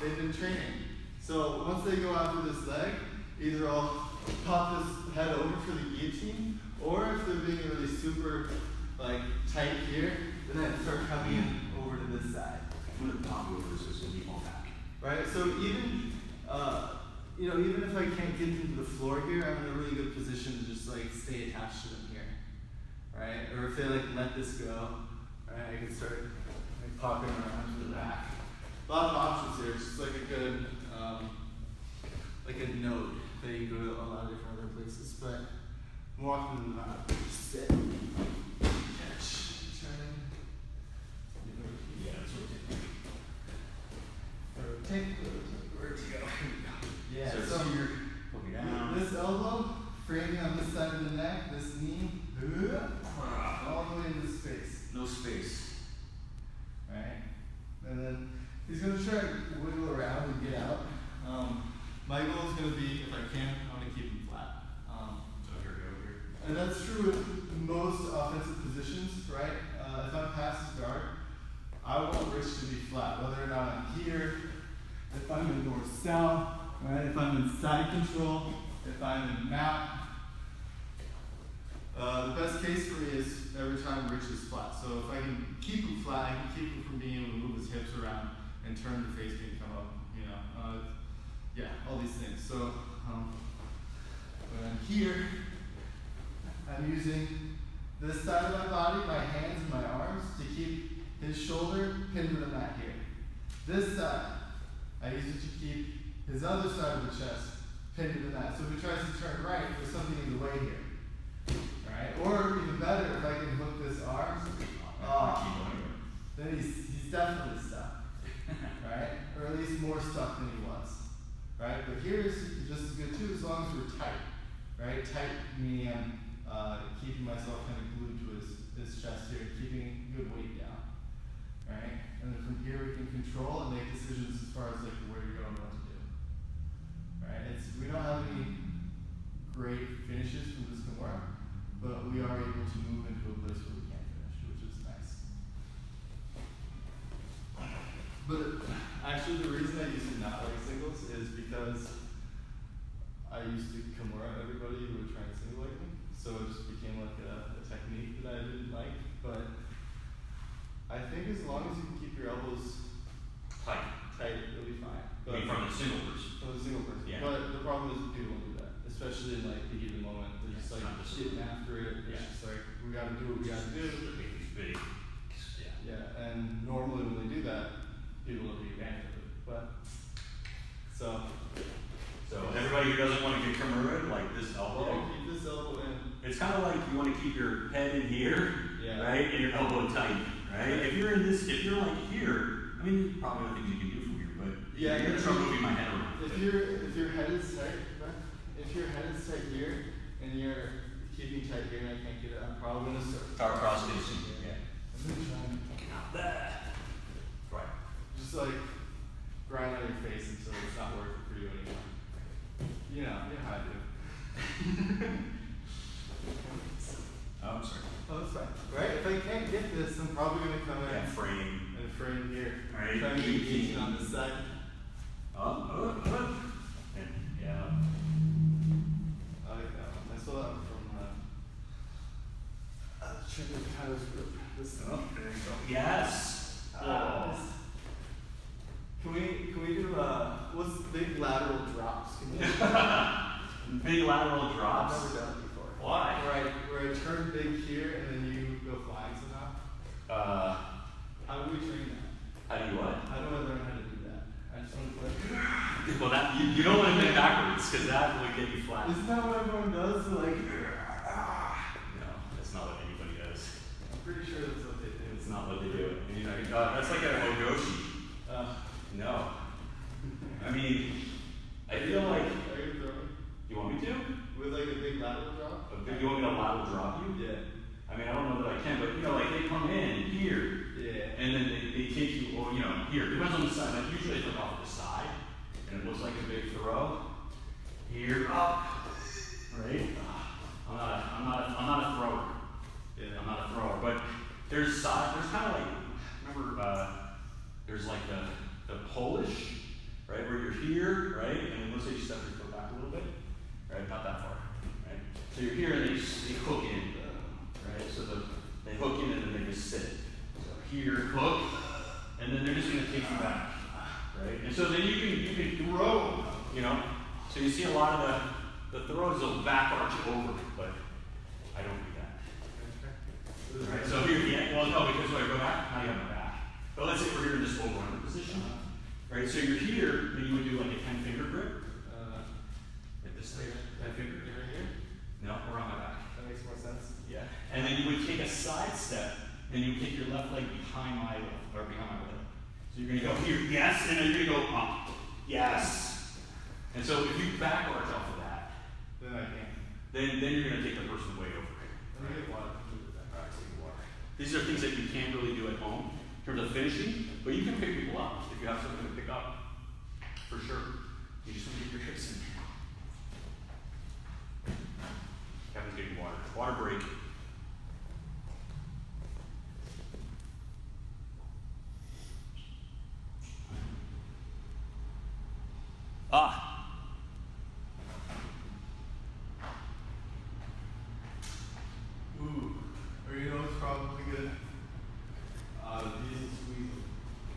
They've been training. So once they go after this leg, either I'll pop this head over for the guillotine, or if they're being really super like tight here, then I start coming in over to this side. I'm gonna pop over this and keep on back. Right? So even even if I can't get them to the floor here, I'm in a really good position to just like stay attached to them here. Right? Or if they like let this go, right, I can start like popping around to the back. A lot of options here. It's just like a good like a node that you can go to a lot of different other places. But more often than not, just sit, catch, turn, Yeah, that's rotate, where'd you go? Yeah, so you're looking down. This elbow, framing on this side of the neck, this knee, all the way into space. No space. Right? And then he's going to try to wiggle around and get out. My goal is going to be, if I can, I want to keep him flat. So here we go here. And that's true with most offensive positions, right? If I'm past his guard, I want Rich to be flat, whether or not I'm here, if I'm in north-south, right? If I'm in side control, if I'm in mount. The best case for me is every time Rich is flat. So if I can keep him flat, I can keep him from being able to move his hips around and turn the face beam come up, all these things. So when I'm here, I'm using this side of my body, my hands and my arms, to keep his shoulder pinned to the mat here. This side, I use it to keep his other side of the chest pinned to the mat. So if he tries to turn right, there's something in the way here. Right? Or even better, if I can hook this arm, then he's definitely stuck. Right? Or at least more stuck than he was. Right? But here's just as good too, as long as we're tight. Right? Tight meaning I'm keeping myself kind of glued to his chest here, keeping good weight down. Right? And then from here we can control and make decisions as far as like where to go and what to do. Right? We don't have any great finishes from this Kimura, but we are able to move into a place where we can finish, which is nice. But actually the reason I used to not like singles is because I used to Kimura everybody who would try and single like me. So it just became like a technique that I didn't like. But I think as long as you can keep your elbows tight, it'll be fine. But from the single person. From the single person. Yeah. But the problem is people don't do that. Especially in like the heat of the moment. They're just like getting after it. It's just like, we gotta do what we gotta do. Big. Yeah, and normally when they do that, people don't take advantage of it. But so everybody who doesn't want to get Kimura, like this elbow. Yeah, keep this elbow in. It's kind of like you want to keep your head in here, right, and your elbow tight, right? If you're like here, I mean, probably nothing you can do from here, but yeah, you're gonna trouble moving my head around. If your head is tight, if your head is tight here and you're keeping tight here and I can't get it, I'm probably gonna start cross facing. Yeah. I'm gonna try and Right. just like grind on your face until it's not working for you anymore. You know how I do. Oh, that's fine. Right? If I can't get this, I'm probably gonna come in Yeah, frame. and frame here. Right. Try and get guillotine on this side. And, yeah. I like that one. I saw that one from Trinity Tyler's group. This Oh, there you go. Yes. Oh. Can we do what's big lateral drops? Can you Big lateral I've drops. never done it before. Why? Where I turn big here and then you go flying somehow. How do we train that? How do you what? How do I learn how to do that? I just want to play. Well, that you don't want to do it backwards because that would get you flat. Isn't that what everyone does? They're like, No, that's not what anybody does. I'm pretty sure that's what they do. It's not what they do. And, you know, that's like a Ogoshi. No. I mean, I feel like. Are you throwing? You want me to? With like a big lateral drop? You want me to lateral drop you? Yeah. I mean, I don't know that I can, but you know, like they come in here, Yeah. and then they take you, or you know, here. Depends on the side. Like usually they look off the side, and it looks like a big throw. Here, up, right? I'm not a thrower. Yeah. I'm not a thrower, but there's kind of like, remember, there's like the Polish, right, where you're here, right, and let's say you step your foot back a little bit, right, not that far, right. So you're here and they hook in, right. So they hook in and then they just sit. So here, hook, and then they're just going to take you back, right. And so then you can throw, you know. So you see a lot of the throws will back arch over, but I don't do that. Right, so here, yeah, well, no, because when I go back, now you have my back. But let's say we're here in this over-under position, right? So you're here, then you would do like a 10-finger grip. Like this thing, 10-finger. Right here? No, we're on my back. That makes more sense. Yeah. And then you would take a side step, and you would take your left leg behind my leg. So you're going to go here, yes, and then you're going to go up, yes. And so if you back arch off of that, Then I can't. then you're going to take the person way over. Let me get water. Alright, take water. These are things that you can't really do at home in terms of finishing, but you can pick people up if you have something to pick up. For sure. You just want to get your hips in there. Kevin's getting water. Water break. Ooh. Or you know it's probably good? These squeeze.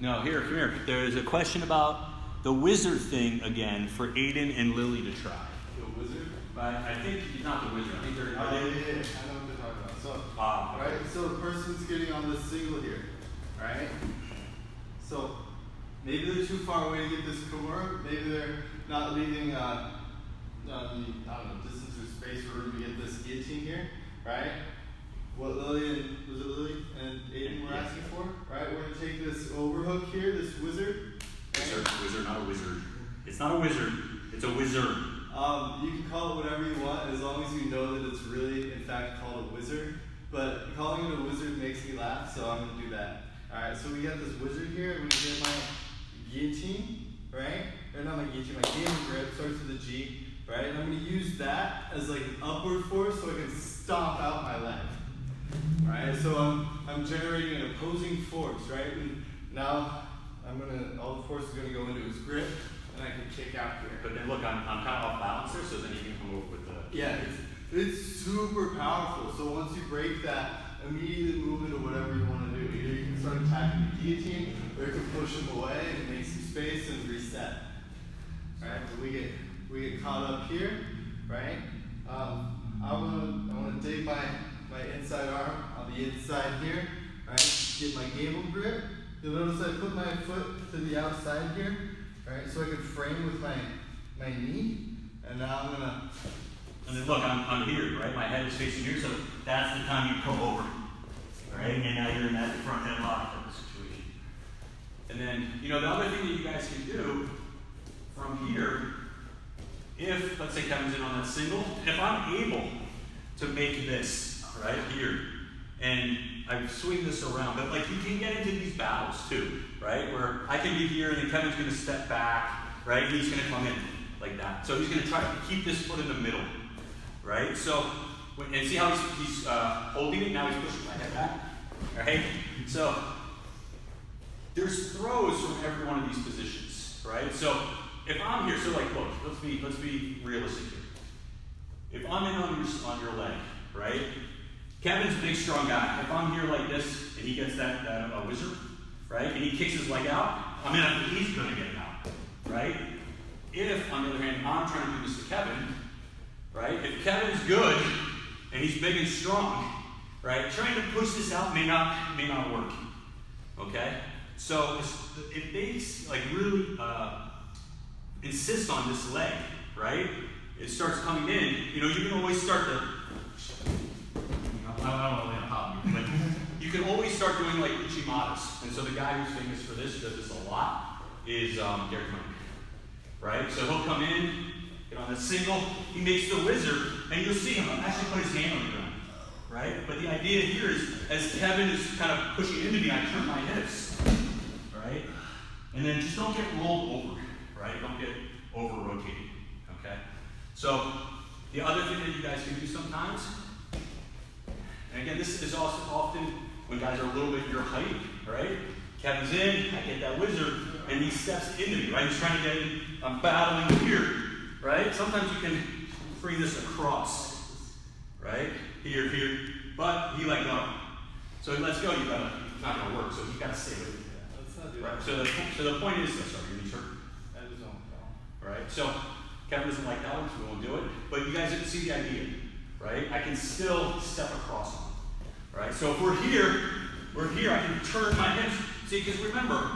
No, here, come here. There's a question about the wizard thing again for Aiden and Lily to try. The wizard? I think he's not the wizard. I think they're. Yeah, I know what they're talking about. So, right, so the person's getting on this single here, right? So, maybe they're too far away to get this Kimura. Maybe they're not leaving, I don't know, distance or space or room to get this guillotine here, right? What Lily and Aiden were asking for, right? We're gonna take this overhook here, this wizard. Wizard, not a wizard. It's not a wizard. It's a wizard. You can call it whatever you want as long as you know that it's really, in fact, called a wizard. But calling it a wizard makes me laugh, so I'm gonna do that. Alright, so we got this wizard here. I'm gonna get my guillotine, right? Or not my guillotine, my game grip starts with a G, right? And I'm gonna use that as like an upward force so I can stomp out my leg. Right? So I'm generating an opposing force, right? And now all the force is gonna go into his grip, and I can kick out here. But then look, I'm kind of off balance here, so then you can come over with the. Yeah, it's super powerful. So once you break that, immediately move into whatever you want to do. Either you can start attacking the guillotine, or you can push him away and make some space and reset. Right? But we get caught up here, right? I wanna dig my inside arm on the inside here, right? Get my gable grip. You'll notice I put my foot to the outside here, right? So I can frame with my knee, and now I'm gonna. And then look, I'm here, right? My head is facing here, so that's the time you come over, right? And now you're in that front head lock type of situation. And then, you know, the other thing that you guys can do from here, if, let's say Kevin's in on that single, if I'm able to make this, right, here, and I swing this around, but like you can get into these battles too, right? Where I can be here and then Kevin's gonna step back, right? He's gonna come in like that. So he's gonna try to keep this foot in the middle, right? So and see how he's holding it, now he's pushing my head back, right? So, there's throws from every one of these positions, right? So, if I'm here, so like, look, let's be realistic here. If I'm in on your leg, right? Kevin's a big, strong guy. If I'm here like this, and he gets that wizard, right? And he kicks his leg out, he's gonna get it out, right? If, on the other hand, I'm trying to do this to Kevin, right? If Kevin's good, and he's big and strong, right? Trying to push this out may not work, okay? So, if they like really insist on this leg, right? It starts coming in, you can always start to, I don't want to lay on top of you, but you can always start doing like Uchimatas. And so the guy who's famous for this, does this a lot, is Derek Monk, right? So he'll come in, get on a single, he makes the wizard, and you'll see him actually put his hand on the ground, right? But the idea here is, as Kevin is kind of pushing into me, I turn my hips, right? And then just don't get rolled over, right? Don't get over-rotated, okay? So the other thing that you guys can do sometimes, and again, this is also often when guys are a little bit your height, right? Kevin's in, I get that wizard, and he steps into me, right? He's trying to get in, I'm battling here, right? Sometimes you can bring this across, right? Here, but he let go. So he lets go, it's not gonna work, so you gotta stay with it. Yeah, let's not do Right? that. So the point is, sorry, your knees hurt. I just don't know. Right? So Kevin doesn't like that one, so we won't do it. But you guys can see the idea, right? I can still step across on it, right? So if we're here, I can turn my hips. See, because remember,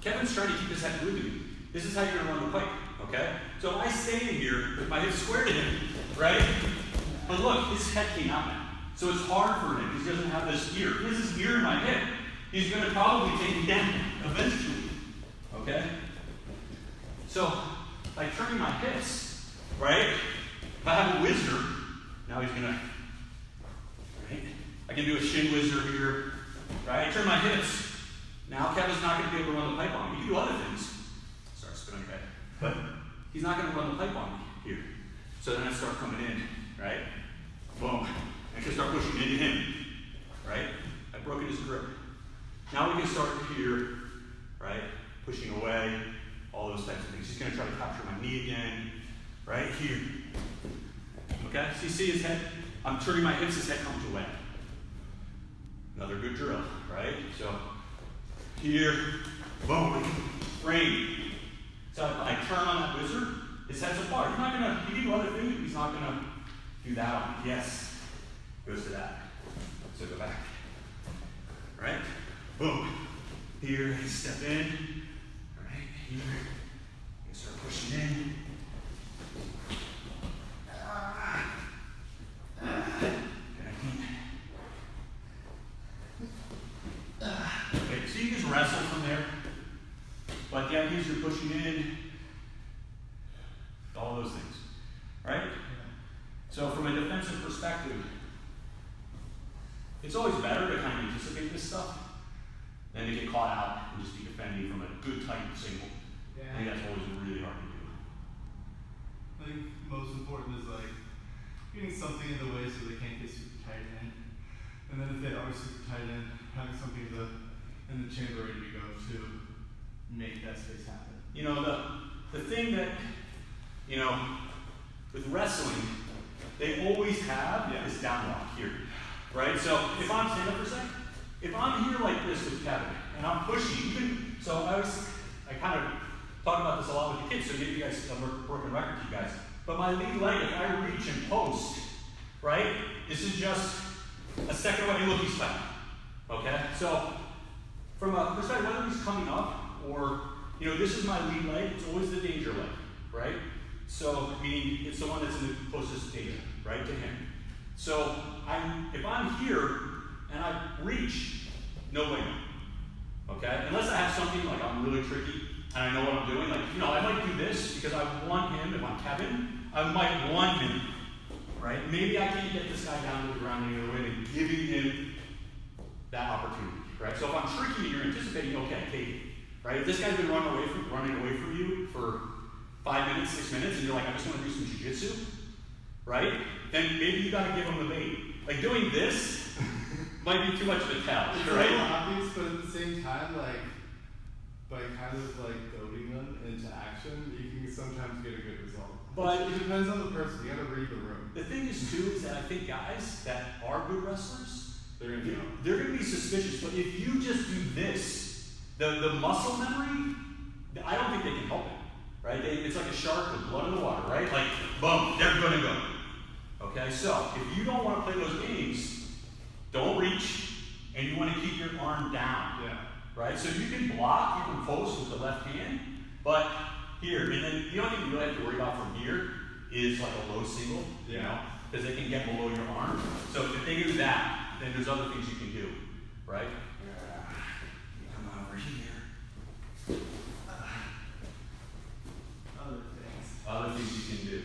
Kevin's trying to keep his head glued to me. This is how you're going to run the pipe, okay? So if I stay in here with my hips square to him, right? But look, his head came out now. So it's hard for him because he doesn't have this ear. He has this ear in my hip. He's going to probably take me down eventually, okay? So by turning my hips, right? If I have a wizard, now he's gonna, right? I can do a shin wizard here, right? I turn my hips. Now Kevin's not gonna be able to run the pipe on me. You can do other things. Start spinning your head. But he's not gonna run the pipe on me here. So then I start coming in, right? Boom. I can start pushing into him, right? I've broken his grip. Now we can start here, right? Pushing away. All those types of things. He's going to try to capture my knee again, right here. Okay? So you see his head? I'm turning my hips, his head comes away. Another good drill, right? So here, boom, frame. So I turn on that wizard, his head's apart. He's not going to, he can do other things, but he's not going to do that on me. Yes. Goes to that. So go back. Right? Boom. Here, step in. Here, you start pushing in. Okay, so you just wrestle from there. But the idea is you're pushing in. All those things. Right? So from a defensive perspective, it's always better to kind of anticipate this stuff than to get caught out and just be defending from a good tight single. Yeah. I think that's always really hard to do. I think most important is like getting something in the way so they can't get super tight in. And then if they are super tight in, having something in the chamber ready to go to make that space happen. The thing that, with wrestling, they always have is down lock here. Right? So if I'm stand up for a second, if I'm here like this with Kevin and I'm pushing, so I kind of talk about this a lot with the kids, so give you guys a broken record to you guys. But my lead leg, if I reach and post, right? This is just a second away. Look, he's flat. Okay? So from a perspective, whether he's coming up or, this is my lead leg, it's always the danger leg, right? So meaning it's the one that's in the closest danger, right, to him. So if I'm here and I reach, no way. Okay? Unless I have something like I'm really tricky and I know what I'm doing. Like, I might do this because I want him, if I'm Kevin, I might want him. Right? Maybe I can't get this guy down to the ground any other way than giving him that opportunity. Right? So if I'm tricky and you're anticipating, okay, Kate, right? If this guy's been running away from you for 5 minutes, 6 minutes, and you're like, I just want to do some jiu-jitsu, right? Then maybe you gotta give them the bait. Like doing this might be too much of a tell, It's right? a little obvious, but at the same time, like, by kind of like goading them into action, you can sometimes get a good result. But it depends on the person. You gotta read the room. The thing is too is that I think guys that are good wrestlers, They're gonna know. they're gonna be suspicious. But if you just do this, the muscle memory, I don't think they can help it, right? It's like a shark with blood in the water, right? Like boom, they're gonna go. Okay, so if you don't want to play those games, don't reach, and you want to keep your arm down. Yeah. Right? So you can block, you can post with the left hand, but here, and then the only thing you really have to worry about from here is like a low single, you know, because they can get below your arm. So if they do that, then there's other things you can do, right? Come over here. Other things you can do.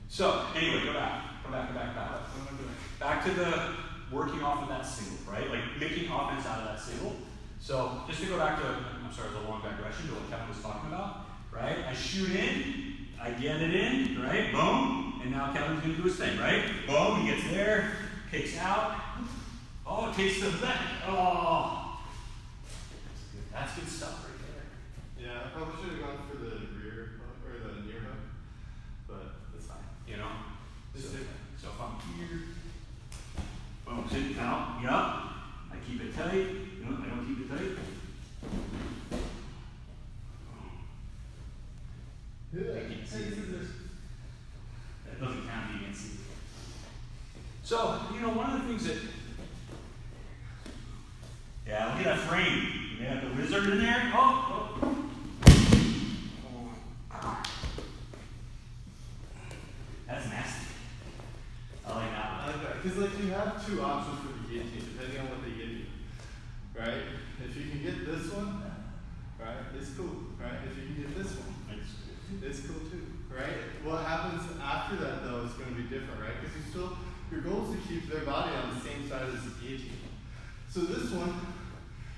So anyway, go back. Come back. What am I doing? Back to the working off of that single, right? Like making offense out of that single. So just to go back to, I'm sorry, it's a long digression to what Kevin was talking about, right? I shoot in, I get it in, right? Boom. And now Kevin's gonna do his thing, right? Boom, he gets there, kicks out. Oh, it takes the back. Oh. That's good. That's good stuff right there. Yeah, I probably should have gone for the rear hook or the near hook, but it's fine. You know? It's different. So if I'm here, boom, sit down, yup. I keep it tight. No, I don't keep it tight. I can't see it. That doesn't count, you can't see it. So, you know, one of the things that, yeah, look at that frame. You got the wizard in there. Oh. That's nasty. I like that one. I like that, because like you have two options for the guillotine, depending on what they give you, right? If you can get this one, right, it's cool, right? If you can get this one, it's cool too, right? What happens after that though is going to be different, right? Because your goal is to keep their body on the same side as the guillotine. So this one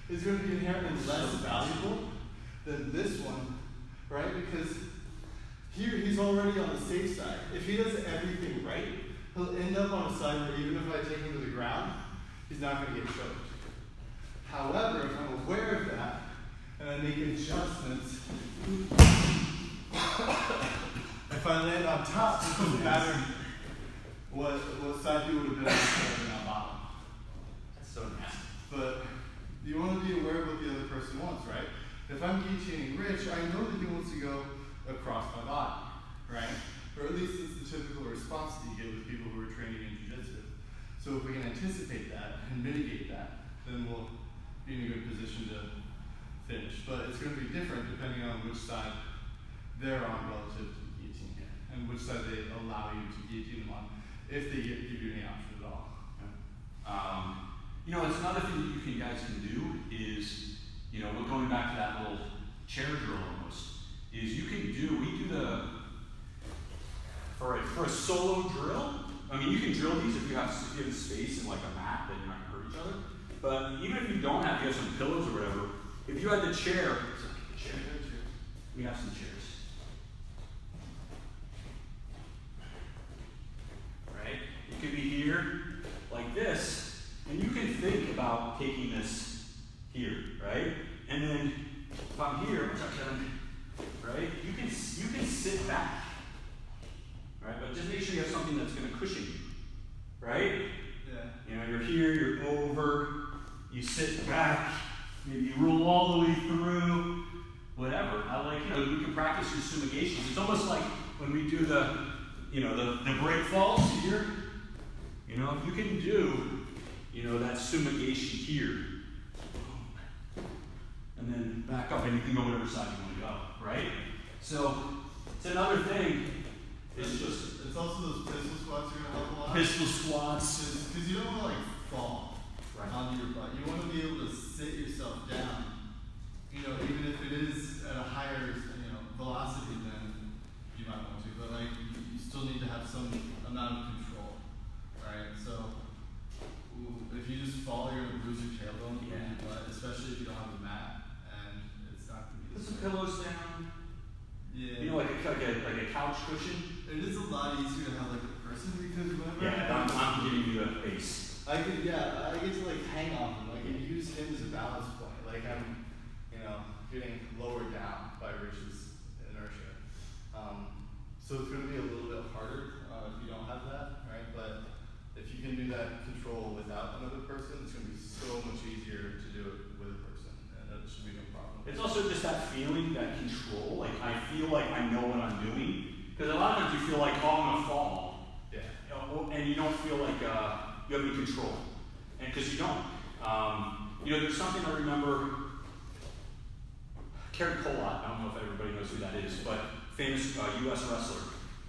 is going to be inherently less valuable than this one, right? Because here he's already on the safe side. If he does everything right, he'll end up on a side where even if I take him to the ground, he's not going to get choked. However, if I'm aware of that, and I make adjustments, if I land on top, it doesn't matter what side he would have been on bottom. That's so nasty. But you want to be aware of what the other person wants, right? If I'm guillotining Rich, I know that he wants to go across my body, right? Or at least it's the typical response that you get with people who are training in jiu-jitsu. So if we can anticipate that and mitigate that, then we'll be in a good position to finish. But it's going to be different depending on which side they're on relative to the guillotine, and which side they allow you to guillotine them on, if they give you any option at all. You know, it's another thing that you guys can do is, you know, going back to that little chair drill almost, is you can do, we do the, for a solo drill, I mean, you can drill these if you have space and like a mat, then you're not going to hurt each other. But even if you don't have, you have some pillows or whatever, if you had the chair, we have some chairs. Right? You could be here like this, and you can think about taking this here, right? And then if I'm here, right? You can sit back, right? But just make sure you have something that's going to cushion you, right? Yeah. You know, you're here, you're over, you sit back, maybe you roll all the way through, whatever. I like, you know, we can practice your sumigations. It's almost like when we do the, you know, the break falls here. You know, if you can do, you know, that sumigation here, and then back up, and you can go whatever side you want to go, right? So it's another thing. It's also those pistol squats are going to help a lot. Pistol squats. Because you don't want to like fall Right. onto your butt. You want to be able to sit yourself down. You know, even if it is at a higher, you know, velocity than you might want to, but like you still need to have some amount of control, right? So if you just fall, you're gonna bruise your tailbone, Yeah. but especially if you don't have a mat, and it's not gonna be. Put some pillows down. Yeah. You know, like a couch cushion. It is a lot easier to have like a person because whenever Yeah, I'm giving you the base. I get to like hang off him, like and use him as a balance point. Like I'm, getting lowered down by Rich's inertia. So it's going to be a little bit harder if you don't have that, right? But if you can do that control without another person, it's going to be so much easier to do it with a person, and that should be no problem. It's also just that feeling, that control. Like I feel like I know what I'm doing. Because a lot of times you feel like, oh, I'm gonna fall. Yeah. And you don't feel like you have any control. And because you don't. There's something I remember. Kerry Colott, I don't know if everybody knows who that is, but famous U.S. wrestler.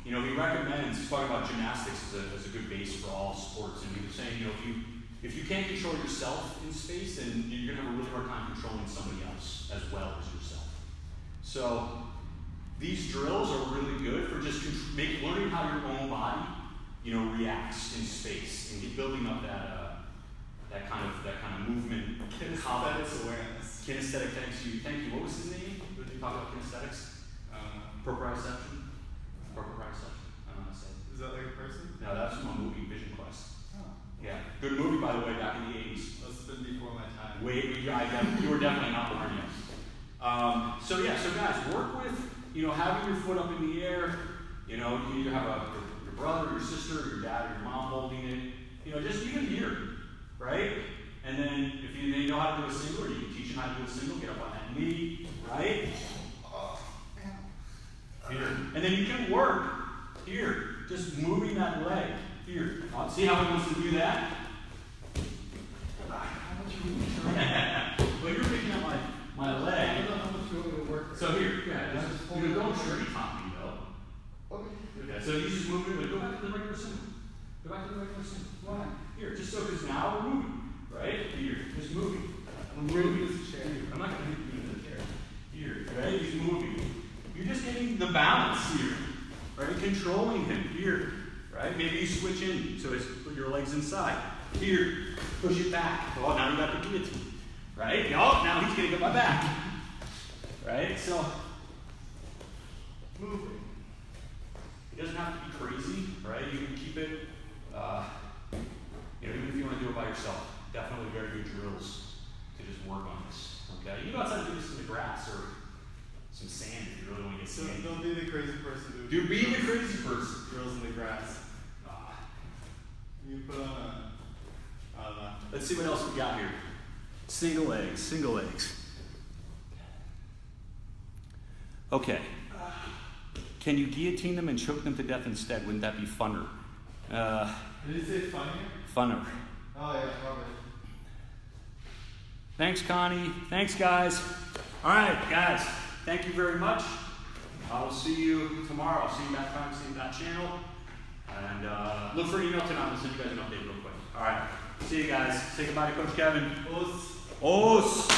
He recommends, he's talking about gymnastics as a good base for all sports, and he was saying, if you can't control yourself in space, then you're going to have a really hard time controlling somebody else as well as yourself. So these drills are really good for just learning how your own body, reacts in space and building up that kind of movement, Kinesthetics awareness. Kinesthetic, thank you. What was his name? Did you talk about kinesthetics? Proprioception? Proprioception. I don't know how to say it. Is that like a person? No, that's from a movie, Vision Quest. Oh. Yeah. Good movie, by the way, back in the 80s. Must have been before my time. You were definitely not born yet. So guys, work with, having your foot up in the air. You either have your brother, your sister, your dad, or your mom holding it. Just even here, right? And then if you know how to do a single, or you can teach them how to do a single, get up on that knee, right? Here. And then you can work here, just moving that leg here. See how he wants to do that? Well, you're picking up my leg. I don't know how much you want me to work. So here, don't tree top me though. Okay. So you just move it, go back to the regular single. Go back to the regular single. Why? Here, just so, because now we're moving. Right? Here, just moving. I'm moving this chair. I'm not going to hit you in the chair. Here, right? He's moving. You're just getting the balance here. Right? Controlling him here. Right? Maybe you switch in so put your legs inside. Here, push it back. Oh, now you got the guillotine. Right? Oh, now he's getting up my back. Right? So, moving. It doesn't have to be crazy, right? You can keep it, even if you want to do it by yourself. Definitely very good drills to just work on this. Okay? You can go outside and do this in the grass or some sand if you really want to get sandy. Don't be the crazy person. Be the crazy person. Drills in the grass. You put on Let's see what else we got here. Single legs. Okay. Can you guillotine them and choke them to death instead? Wouldn't that be funner? Did he say funnier? Funner. Oh yeah, probably. Thanks, Connie. Thanks, guys. All right, guys. Thank you very much. I will see you tomorrow. I'll see you back time, see you that channel. And look for an email tonight. I'll send you guys an update real quick. All right. See you guys. Say goodbye to Coach Kevin. Os. Os.